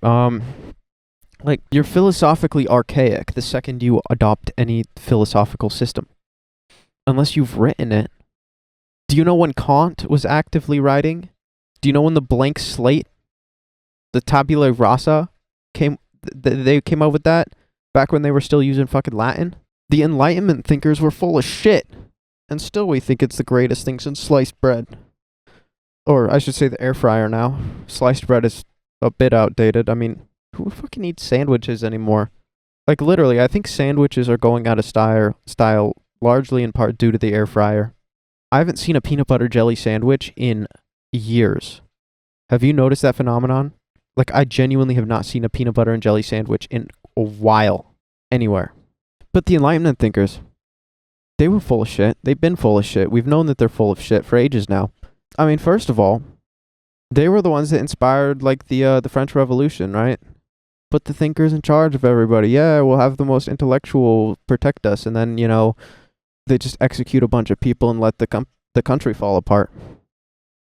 Like, you're philosophically archaic the second you adopt any philosophical system. unless you've written it. Do you know when Kant was actively writing? Do you know when the blank slate, the tabula rasa, they came up with that back when they were still using fucking Latin? The Enlightenment thinkers were full of shit, and still we think it's the greatest thing since sliced bread. Or I should say the air fryer now. Sliced bread is a bit outdated. I mean, who fucking eats sandwiches anymore? Like literally, I think sandwiches are going out of style largely in part due to the air fryer. I haven't seen a peanut butter jelly sandwich in years. Have you noticed that phenomenon? Like, I genuinely have not seen a peanut butter and jelly sandwich in a while anywhere. But the Enlightenment thinkers, they were full of shit. They've been full of shit. We've known that they're full of shit for ages now. I mean, first of all, they were the ones that inspired, like, the French Revolution, right? Put the thinkers in charge of everybody. Yeah, we'll have the most intellectual protect us. And then, you know, they just execute a bunch of people and let the country fall apart.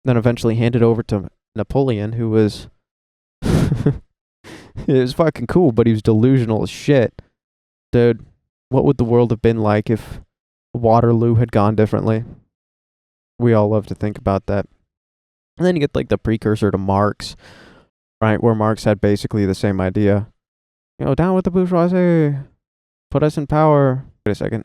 Then eventually hand it over to Napoleon, who was... it was fucking cool, but he was delusional as shit. Dude, what would the world have been like if Waterloo had gone differently? We all love to think about that. And then you get like the precursor to Marx, right? Where Marx had basically the same idea. You know, down with the bourgeoisie. Put us in power. Wait a second.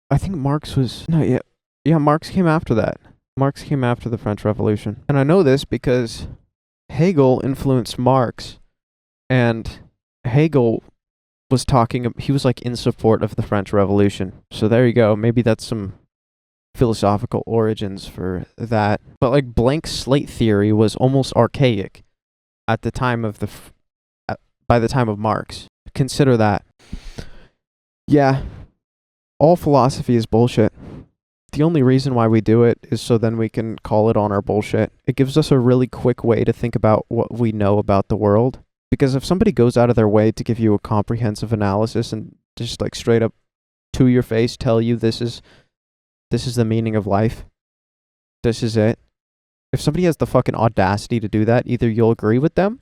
I think Marx was... No, yeah, Marx came after that. Marx came after the French Revolution. And I know this because Hegel influenced Marx. And Hegel was talking... He was like in support of the French Revolution. So there you go. Maybe that's some philosophical origins for that. But like blank slate theory was almost archaic at the time of by the time of Marx. Consider that. Yeah, all philosophy is bullshit. The only reason why we do it is so then we can call it on our bullshit. It gives us a really quick way to think about what we know about the world. Because if somebody goes out of their way to give you a comprehensive analysis and just like straight up to your face tell you this is the meaning of life, this is it. If somebody has the fucking audacity to do that, either you'll agree with them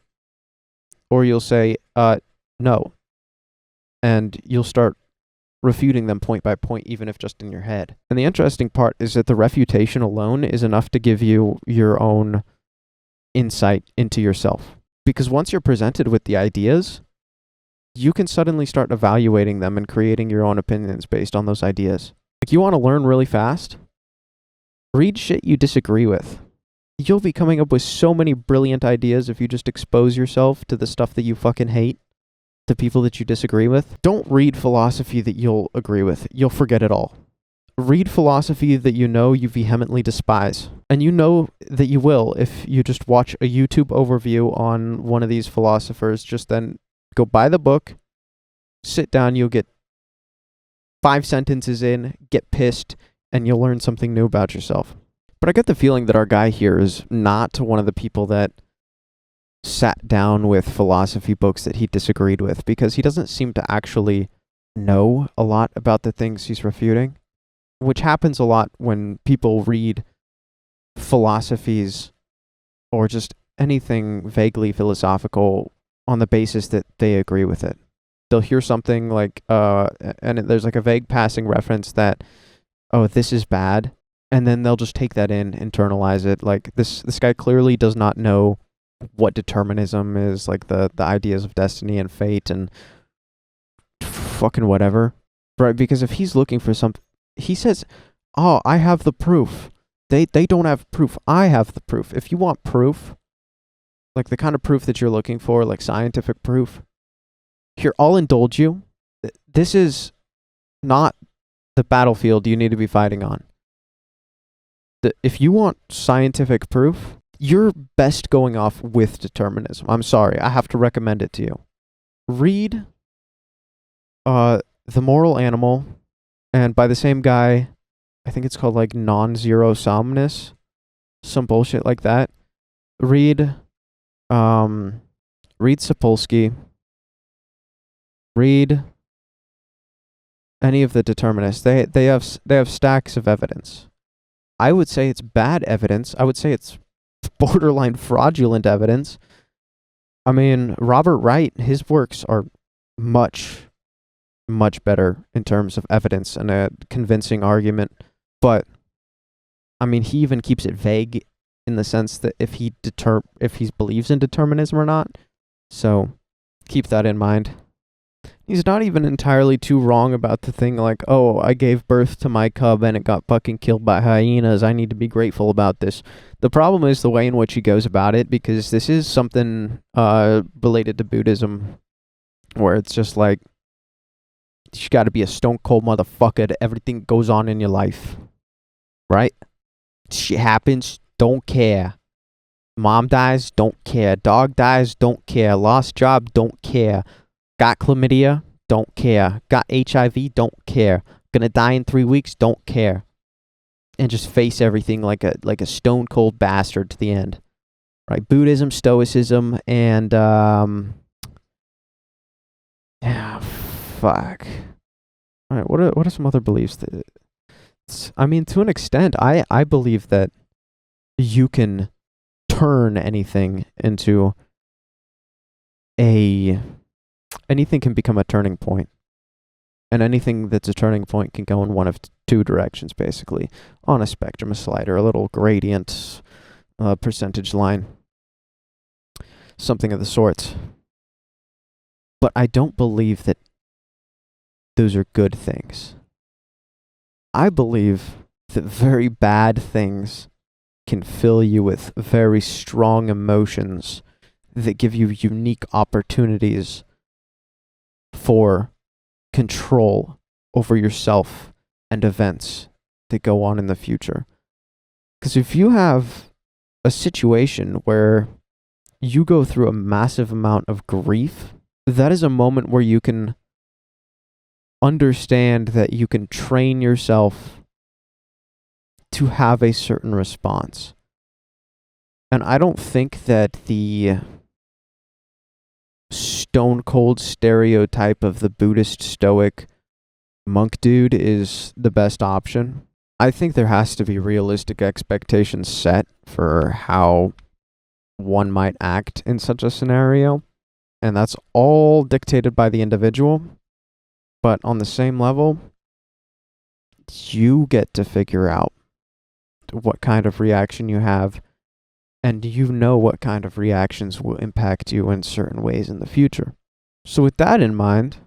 or you'll say, no. And you'll start refuting them point by point, even if just in your head. And the interesting part is that the refutation alone is enough to give you your own insight into yourself. Because once you're presented with the ideas, you can suddenly start evaluating them and creating your own opinions based on those ideas. Like, you want to learn really fast? Read shit you disagree with. You'll be coming up with so many brilliant ideas if you just expose yourself to the stuff that you fucking hate, the people that you disagree with. Don't read philosophy that you'll agree with. You'll forget it all. Read philosophy that you know you vehemently despise. And you know that you will if you just watch a YouTube overview on one of these philosophers. Just then go buy the book, sit down, you'll get 5 sentences in, get pissed, and you'll learn something new about yourself. But I get the feeling that our guy here is not one of the people that sat down with philosophy books that he disagreed with, because he doesn't seem to actually know a lot about the things he's refuting, which happens a lot when people read philosophies or just anything vaguely philosophical on the basis that they agree with it. They'll hear something like, and there's like a vague passing reference that, oh, this is bad, and then they'll just take that in, internalize it. Like, this guy clearly does not know what determinism is, like the ideas of destiny and fate and fucking whatever, right? Because if he's looking for something, he says, oh, I have the proof. They don't have proof. I have the proof. If you want proof, like the kind of proof that you're looking for, like scientific proof, here, I'll indulge you. This is not the battlefield you need to be fighting on. If you want scientific proof, you're best going off with determinism. I'm sorry, I have to recommend it to you. Read The Moral Animal, and by the same guy, I think it's called like Non-Zero Somnus, some bullshit like that. Read Sapolsky. Read any of the determinists. They have stacks of evidence. I would say it's bad evidence. I would say it's borderline fraudulent evidence. I mean, Robert Wright, his works are much much better in terms of evidence and a convincing argument. But I mean, he even keeps it vague in the sense that if he believes in determinism or not. So keep that in mind. He's not even entirely too wrong about the thing like, oh, I gave birth to my cub and it got fucking killed by hyenas. I need to be grateful about this. The problem is the way in which he goes about it, because this is something related to Buddhism, where it's just like, you gotta be a stone cold motherfucker to everything goes on in your life. Right? Shit happens, don't care. Mom dies, don't care. Dog dies, don't care. Lost job, don't care. Got chlamydia, don't care. Got HIV, don't care. Gonna die in 3 weeks, don't care. And just face everything like a stone cold bastard to the end. Right? Buddhism, Stoicism, and yeah, fuck. All right, what are some other beliefs that? I mean, to an extent, I believe that you can turn anything into anything can become a turning point. And anything that's a turning point can go in one of two directions, basically, on a spectrum, a slider, a little gradient, percentage line, something of the sorts. But I don't believe that those are good things. I believe that very bad things can fill you with very strong emotions that give you unique opportunities for control over yourself and events that go on in the future. Because if you have a situation where you go through a massive amount of grief, that is a moment where you can understand that you can train yourself to have a certain response. And I don't think that the stone cold stereotype of the Buddhist stoic monk dude is the best option. I think there has to be realistic expectations set for how one might act in such a scenario. And that's all dictated by the individual. But on the same level, you get to figure out what kind of reaction you have, and you know what kind of reactions will impact you in certain ways in the future. So with that in mind,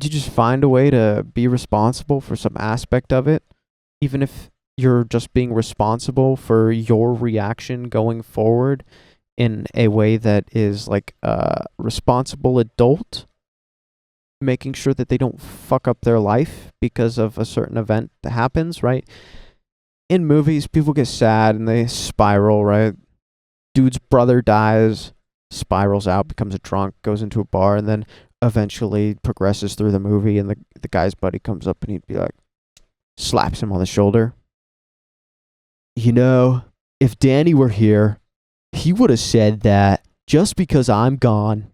you just find a way to be responsible for some aspect of it, even if you're just being responsible for your reaction going forward in a way that is like a responsible adult, making sure that they don't fuck up their life because of a certain event that happens, right? In movies, people get sad and they spiral, right? Dude's brother dies, spirals out, becomes a drunk, goes into a bar, and then eventually progresses through the movie, and the guy's buddy comes up and he'd be like, slaps him on the shoulder. You know, if Danny were here, he would have said that just because I'm gone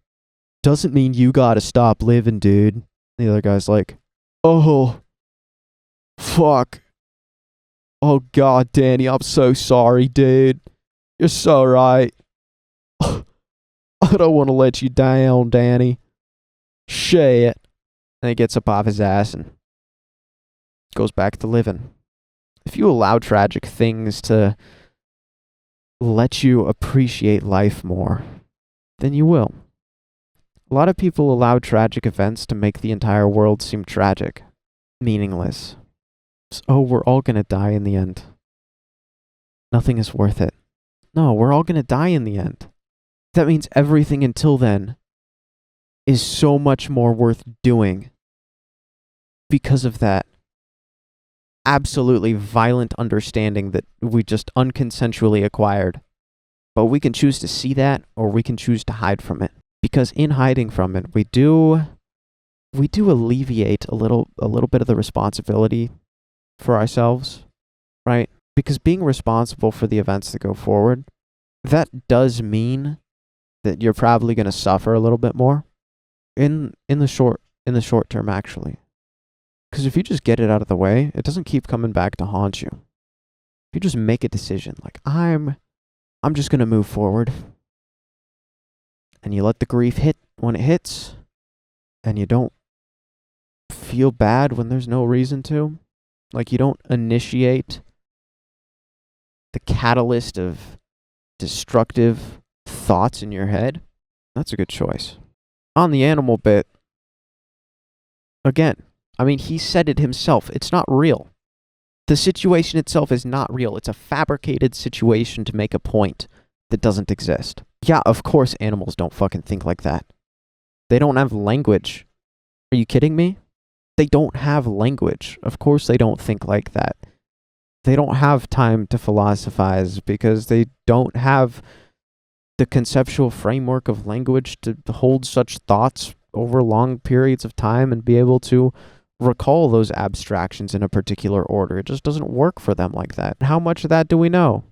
doesn't mean you gotta stop living, dude. And the other guy's like, oh, fuck. Oh, God, Danny, I'm so sorry, dude. You're so right. I don't want to let you down, Danny. Shit. And he gets up off his ass and goes back to living. If you allow tragic things to let you appreciate life more, then you will. A lot of people allow tragic events to make the entire world seem tragic, meaningless. Oh, we're all gonna die in the end. Nothing is worth it. No, we're all gonna die in the end. That means everything until then is so much more worth doing because of that absolutely violent understanding that we just unconsensually acquired. But we can choose to see that, or we can choose to hide from it. Because in hiding from it, we do alleviate a little bit of the responsibility for ourselves, right? Because being responsible for the events that go forward, that does mean that you're probably going to suffer a little bit more in the short term, actually. Because if you just get it out of the way, it doesn't keep coming back to haunt you. If you just make a decision, like I'm just going to move forward, and you let the grief hit when it hits, and you don't feel bad when there's no reason to. Like, you don't initiate the catalyst of destructive thoughts in your head. That's a good choice. On the animal bit, again, I mean, he said it himself. It's not real. The situation itself is not real. It's a fabricated situation to make a point that doesn't exist. Yeah, of course animals don't fucking think like that. They don't have language. Are you kidding me? They don't have language. Of course they don't think like that. They don't have time to philosophize because they don't have the conceptual framework of language to hold such thoughts over long periods of time and be able to recall those abstractions in a particular order. It just doesn't work for them like that. How much of that do we know?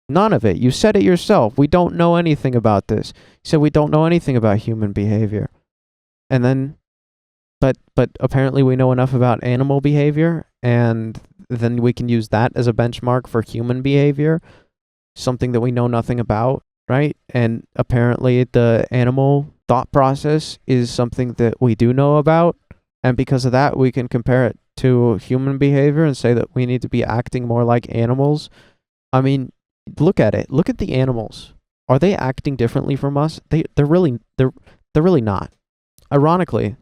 None of it. You said it yourself. We don't know anything about this. You said we don't know anything about human behavior. And then, but apparently we know enough about animal behavior, and then we can use that as a benchmark for human behavior, something that we know nothing about, right? And apparently the animal thought process is something that we do know about. And because of that, we can compare it to human behavior and say that we need to be acting more like animals. I mean, look at it. Look at the animals. Are they acting differently from us? They're really not. Ironically,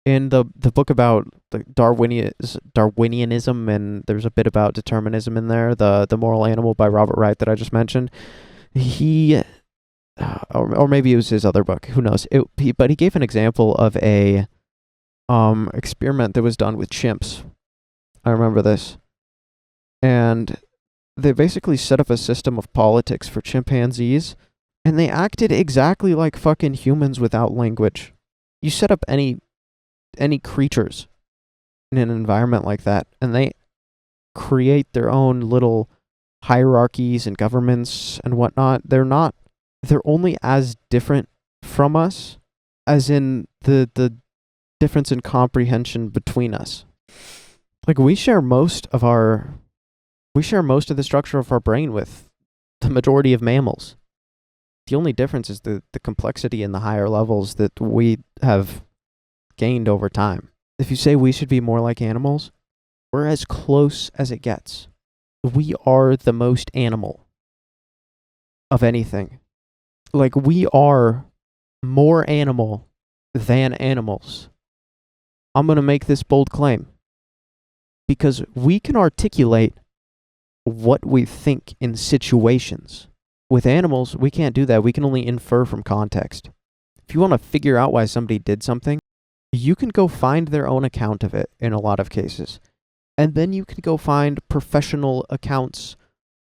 in the book about the Darwinianism, and there's a bit about determinism in there, the Moral Animal by Robert Wright that I just mentioned, he or maybe it was his other book, who knows? But he gave an example of a experiment that was done with chimps. I remember this. And they basically set up a system of politics for chimpanzees, and they acted exactly like fucking humans without language. You set up any creatures in an environment like that, and they create their own little hierarchies and governments and whatnot. They're only as different from us as in the difference in comprehension between us. Like, we share most of the structure of our brain with the majority of mammals. The only difference is the complexity in the higher levels that we have gained over time. If you say we should be more like animals, we're as close as it gets. We are the most animal of anything. Like, we are more animal than animals. I'm going to make this bold claim. Because we can articulate what we think in situations. With animals, we can't do that. We can only infer from context. If you want to figure out why somebody did something, you can go find their own account of it in a lot of cases. And then you can go find professional accounts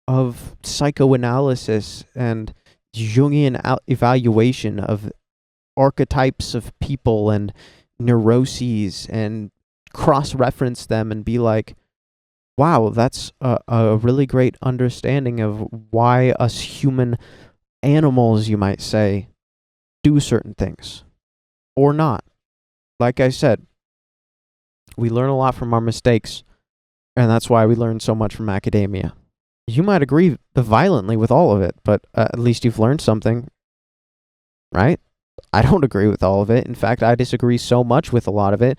of psychoanalysis and Jungian evaluation of archetypes of people and neuroses, and cross-reference them and be like, wow, that's a really great understanding of why us human animals, you might say, do certain things. Or not. Like I said, we learn a lot from our mistakes, and that's why we learn so much from academia. You might agree violently with all of it, but at least you've learned something, right? I don't agree with all of it. In fact, I disagree so much with a lot of it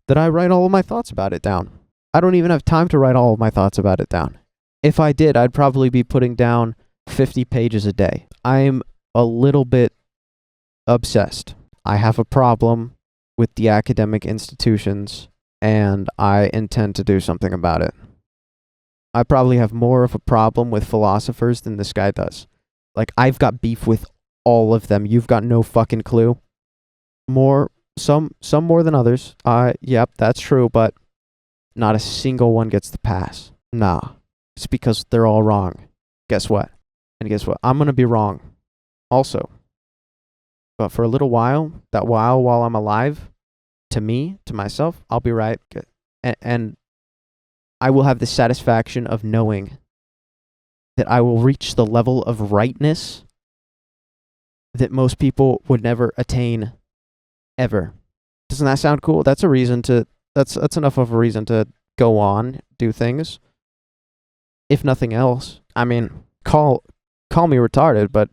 that I write all of my thoughts about it down. I don't even have time to write all of my thoughts about it down. If I did, I'd probably be putting down 50 pages a day. I'm a little bit obsessed. I have a problem with the academic institutions, and I intend to do something about it. I probably have more of a problem with philosophers than this guy does. Like, I've got beef with all of them. You've got no fucking clue. Some more than others. Yep, that's true, but not a single one gets the pass. Nah. It's because they're all wrong. Guess what? And guess what? I'm going to be wrong also. But for a little while, that while I'm alive, to me, to myself, I'll be right. And I will have the satisfaction of knowing that I will reach the level of rightness that most people would never attain ever. Doesn't that sound cool? That's a reason to, that's enough of a reason to go on, do things. If nothing else. I mean, call me retarded, but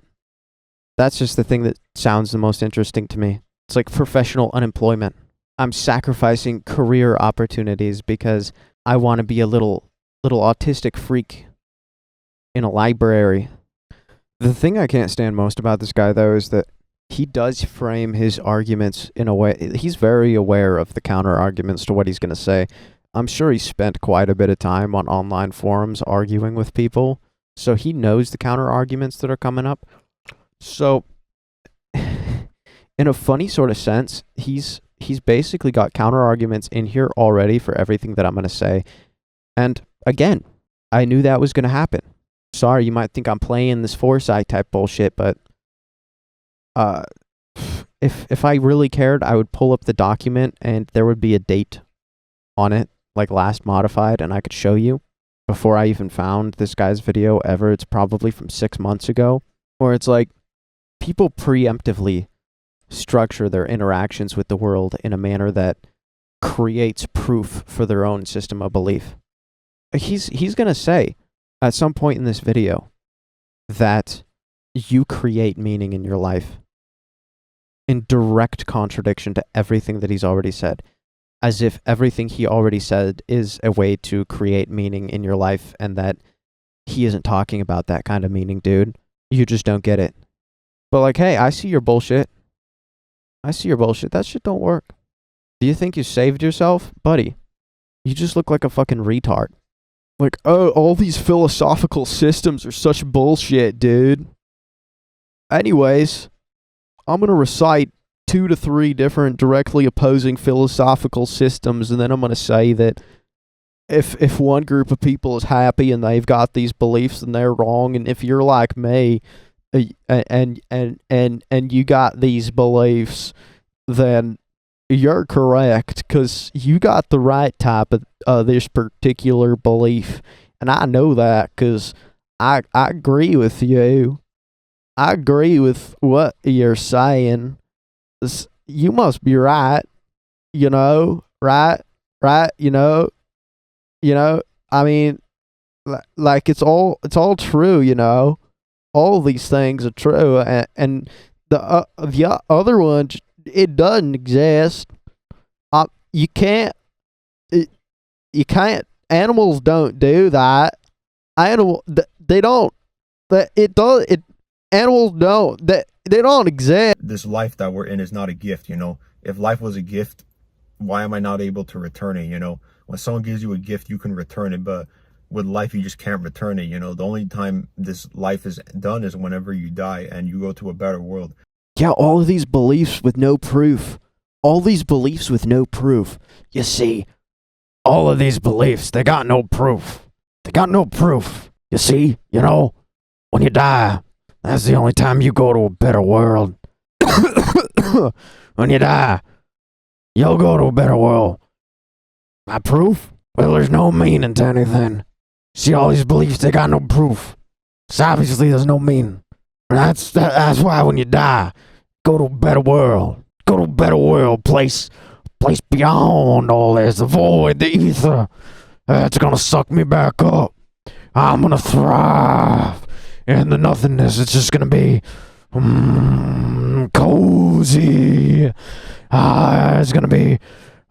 that's just the thing that sounds the most interesting to me. It's like professional unemployment. I'm sacrificing career opportunities because I want to be a little autistic freak in a library. The thing I can't stand most about this guy, though, is that he does frame his arguments in a way. He's very aware of the counter arguments to what he's going to say. I'm sure he spent quite a bit of time on online forums arguing with people, so he knows the counter arguments that are coming up. So, in a funny sort of sense, he's basically got counter arguments in here already for everything that I'm going to say. And again, I knew that was going to happen. Sorry, you might think I'm playing this foresight type bullshit, but if I really cared, I would pull up the document and there would be a date on it, like last modified, and I could show you before I even found this guy's video ever. It's probably from 6 months ago, where it's like people preemptively structure their interactions with the world in a manner that creates proof for their own system of belief. He's going to say at some point in this video that you create meaning in your life in direct contradiction to everything that he's already said, as if everything he already said is a way to create meaning in your life, and that he isn't talking about that kind of meaning, dude. You just don't get it. But like, hey, I see your bullshit. I see your bullshit. That shit don't work. Do you think you saved yourself? Buddy, you just look like a fucking retard. Like, oh, all these philosophical systems are such bullshit, dude. Anyways, I'm going to recite 2 to 3 different directly opposing philosophical systems, and then I'm going to say that if one group of people is happy and they've got these beliefs, then they're wrong, and if you're like me and you got these beliefs, then you're correct, because you got the right type of this particular belief, and I know that because I agree with you. I agree with what you're saying. You must be right, right, I mean, like it's all true, all these things are true, and the other one, it doesn't exist. You can't, animals don't do that. They don't, animals don't, they don't exist. This life that we're in is not a gift, If life was a gift, why am I not able to return it, When someone gives you a gift, you can return it, but with life, you just can't return it, The only time this life is done is whenever you die and you go to a better world. Yeah, all of these beliefs with no proof. All these beliefs with no proof. You see, all of these beliefs, they got no proof. They got no proof. You see, when you die, that's the only time you go to a better world. When you die, you'll go to a better world. My proof? Well, there's no meaning to anything. See, all these beliefs, they got no proof. So obviously, there's no meaning. That's why when you die, go to a better world. Go to a better world, place beyond all this, the void, the ether. That's gonna suck me back up. I'm gonna thrive in the nothingness. It's just gonna be cozy. It's gonna be,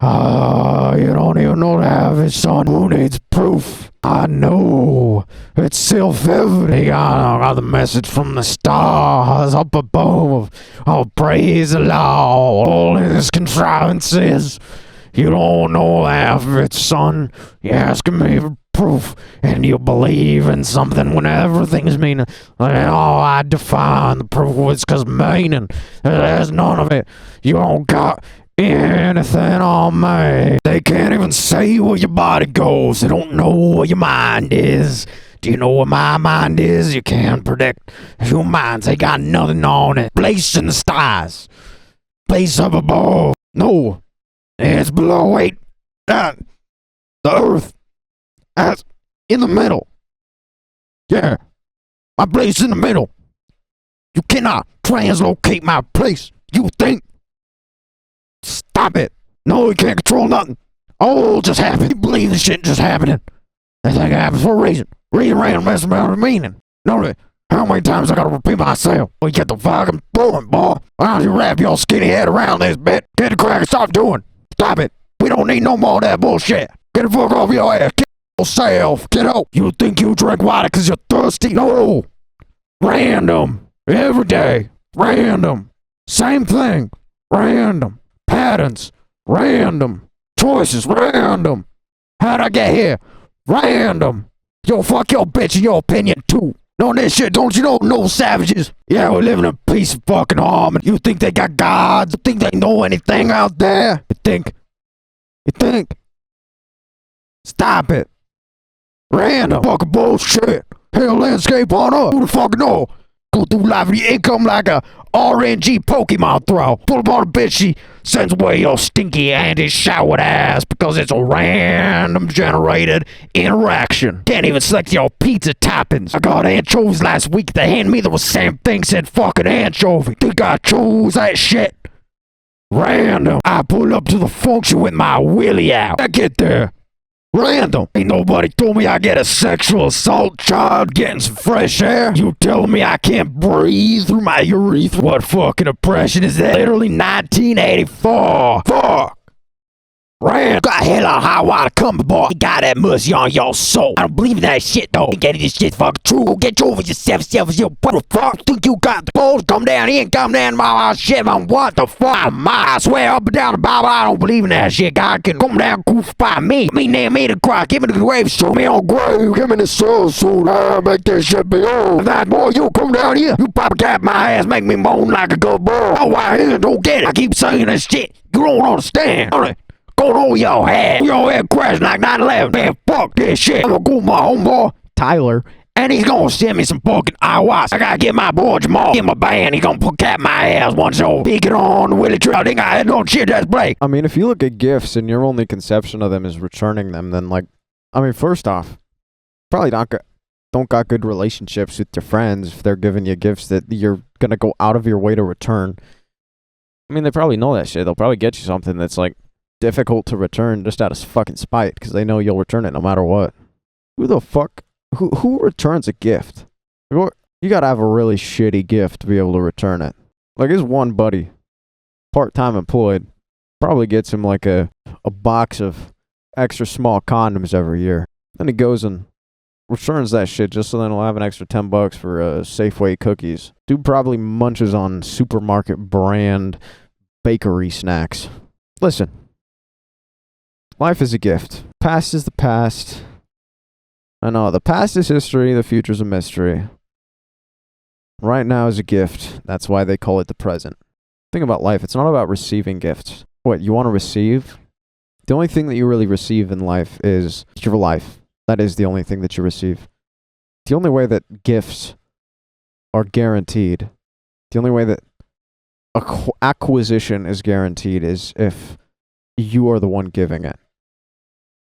you don't even know to have it, son. Who needs proof? I know. It's self-evident. I got the message from the stars up above. Oh, praise the Lord. All his contrivances. You don't know half of it, son. You're asking me for proof, and you believe in something when everything's meaning. I define the proof. It's because meaning. There's none of it. You don't got anything on me. They can't even say where your body goes. They don't know what your mind is. Do you know what my mind is? You can't predict your minds. They got nothing on it. Place in the stars. Place up above. No, it's below. Wait, the earth. That's in the middle. Yeah, my place in the middle. You cannot translocate my place. You think? Stop it. No, you can't control nothing. Oh, just happen. You believe the shit just happening. That thing happens for a reason. Reason random mess about the meaning. Know how many times I gotta repeat myself? We get the fucking point, boy. Why don't you wrap your skinny head around this bit? Get the crack and stop doing. Stop it. We don't need no more of that bullshit. Get the fuck off your ass. Get yourself. Get out. You think you drink water because you're thirsty? No. Random. Every day. Random. Same thing. Random. Patterns. Random. Choices. Random. How'd I get here? Random. Yo, fuck your bitch in your opinion too. On this shit, don't you know no savages? Yeah, we live in a piece of fucking harmony. You think they got gods? You think they know anything out there? You think? Stop it. Random fucking bullshit. Hell landscape on up. Who the fuck know? Go through life with your income like a RNG Pokemon throw. Pull up on a bitch, she sends away your stinky Andy showered ass because it's a random generated interaction. Can't even select your pizza toppings. I got anchovies last week. They handed me the same thing, said fucking anchovy. Think I chose that shit? Random. I pull up to the function with my willy out. I get there. Random. Ain't nobody told me I get a sexual assault charge getting some fresh air. You telling me I can't breathe through my urethra? What fucking oppression is that? Literally 1984. Fuck. Random. Got hell on high water coming, boy. You got that mercy on your soul. I don't believe in that shit, though. You get this shit fucking true. Get over yourself, you what the fuck? Think you got the balls? Come down here and come down my shit, man. What the fuck? I swear up and down the Bible, I don't believe in that shit. God can come down crucify me. Me name me the cross. Give me the grave, show me on grave. Give me the soul suit. I make that shit be old. That boy, you come down here. You pop cap my ass, make me moan like a good boy. Oh, I here don't get it. I keep saying that shit. You don't understand. All right. Going over your head crashing like 9/11. Man, fuck this shit. I'm gonna go with my homeboy, Tyler, and he's gonna send me some fucking ayahuasca. I gotta get my boy Jamal in my band. He's gonna put cat my ass once so pick it on the Willie Trail. I think I had no shit, that's Blake. I mean, if you look at gifts and your only conception of them is returning them, then like, I mean, first off, probably don't got good relationships with your friends if they're giving you gifts that you're gonna go out of your way to return. I mean, they probably know that shit. They'll probably get you something that's like difficult to return just out of fucking spite because they know you'll return it no matter what. Who the fuck? Who returns a gift? You gotta have a really shitty gift to be able to return it. Like his one buddy, part-time employed, probably gets him like a box of extra small condoms every year. Then he goes and returns that shit just so then he'll have an extra $10 for Safeway cookies. Dude probably munches on supermarket brand bakery snacks. Listen. Life is a gift. Past is the past. I know, the past is history, the future's a mystery. Right now is a gift. That's why they call it the present. Think about life. It's not about receiving gifts. What, you want to receive? The only thing that you really receive in life is your life. That is the only thing that you receive. The only way that gifts are guaranteed, the only way that acquisition is guaranteed is if you are the one giving it.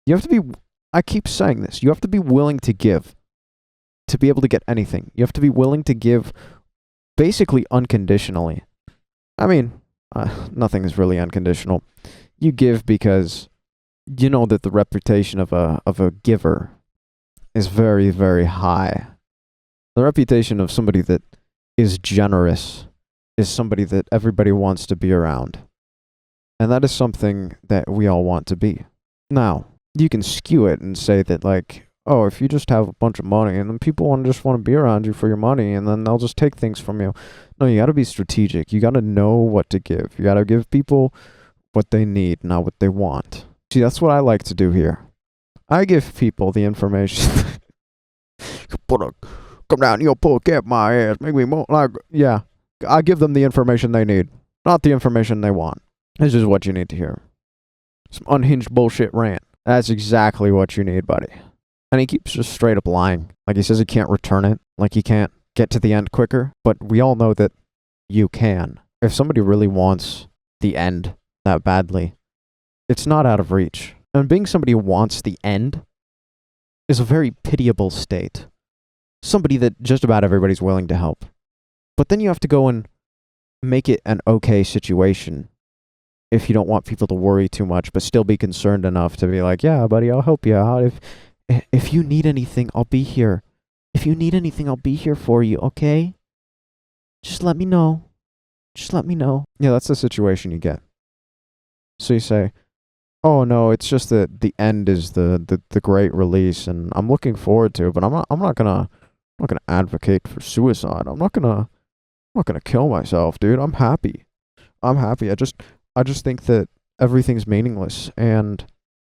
You have to be, I keep saying this, you have to be willing to give to be able to get anything. You have to be willing to give basically unconditionally. I mean, nothing is really unconditional. You give because you know that the reputation of a giver is very, very high. The reputation of somebody that is generous is somebody that everybody wants to be around. And that is something that we all want to be. Now, you can skew it and say that like, oh, if you just have a bunch of money and then people just want to be around you for your money and then they'll just take things from you. No, you got to be strategic. You got to know what to give. You got to give people what they need, not what they want. See, that's what I like to do here. I give people the information. Come down, you'll pull cap my ass, make me more like, yeah. I give them the information they need, not the information they want. This is what you need to hear. Some unhinged bullshit rant. That's exactly what you need, buddy. And he keeps just straight up lying. Like he says he can't return it. Like he can't get to the end quicker. But we all know that you can. If somebody really wants the end that badly, it's not out of reach. And being somebody who wants the end is a very pitiable state. Somebody that just about everybody's willing to help. But then you have to go and make it an okay situation. If you don't want people to worry too much, but still be concerned enough to be like, yeah, buddy, I'll help you out. If you need anything, I'll be here. If you need anything, I'll be here for you, okay? Just let me know. Just let me know. Yeah, that's the situation you get. So you say, Oh no, it's just that the end is the great release, and I'm looking forward to it. But I'm not gonna advocate for suicide. I'm not gonna kill myself, dude. I'm happy. I'm happy. I just think that everything's meaningless, and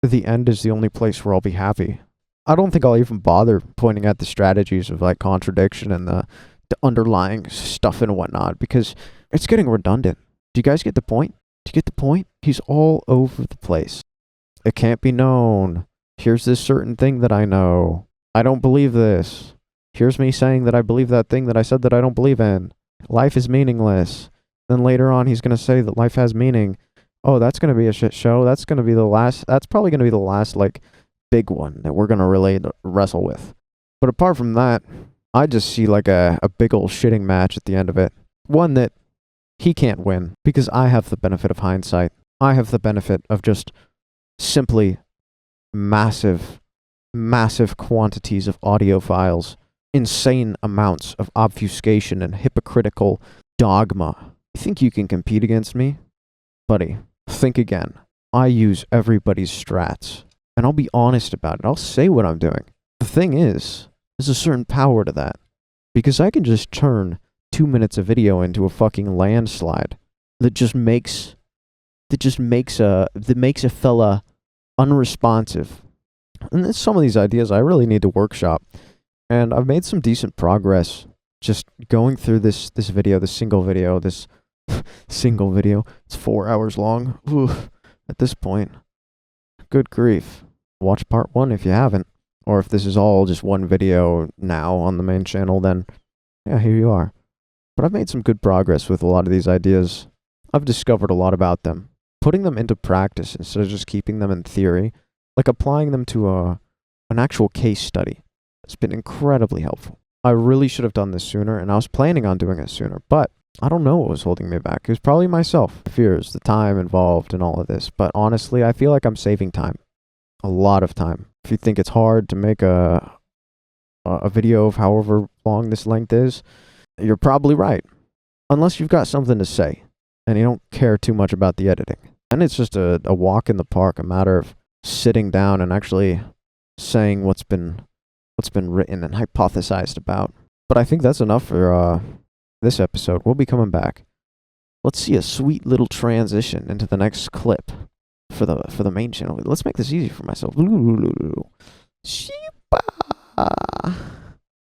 the end is the only place where I'll be happy. I don't think I'll even bother pointing out the strategies of like contradiction and the underlying stuff and whatnot because it's getting redundant. Do you guys get the point? Do you get the point? He's all over the place. It can't be known. Here's this certain thing that I know. I don't believe this. Here's me saying that I believe that thing that I said that I don't believe in. Life is meaningless. Then later on, he's going to say that life has meaning. Oh, that's going to be a shit show. That's going to be the last, that's probably going to be the last, like, big one that we're going to really wrestle with. But apart from that, I just see, like, a big ol' shitting match at the end of it. One that he can't win because I have the benefit of hindsight. I have the benefit of just simply massive, massive quantities of audio files, insane amounts of obfuscation and hypocritical dogma. You think you can compete against me? Buddy, think again. I use everybody's strats, and I'll be honest about it. I'll say what I'm doing. The thing is, there's a certain power to that, because I can just turn 2 minutes of video into a fucking landslide that makes a fella unresponsive. And there's some of these ideas I really need to workshop, and I've made some decent progress just going through this single video. It's 4 hours long. Oof, at this point. Good grief. Watch part 1 if you haven't. Or if this is all just one video now on the main channel, then yeah, here you are. But I've made some good progress with a lot of these ideas. I've discovered a lot about them. Putting them into practice instead of just keeping them in theory, like applying them to an actual case study, has been incredibly helpful. I really should have done this sooner, and I was planning on doing it sooner, but I don't know what was holding me back. It was probably myself. The fears, the time involved in all of this. But honestly, I feel like I'm saving time. A lot of time. If you think it's hard to make a video of however long this length is, you're probably right. Unless you've got something to say, and you don't care too much about the editing. And it's just a walk in the park, a matter of sitting down and actually saying what's been written and hypothesized about. But I think that's enough for this episode. We'll be coming back. Let's see a sweet little transition into the next clip for the main channel. Let's make this easy for myself. Sheepa.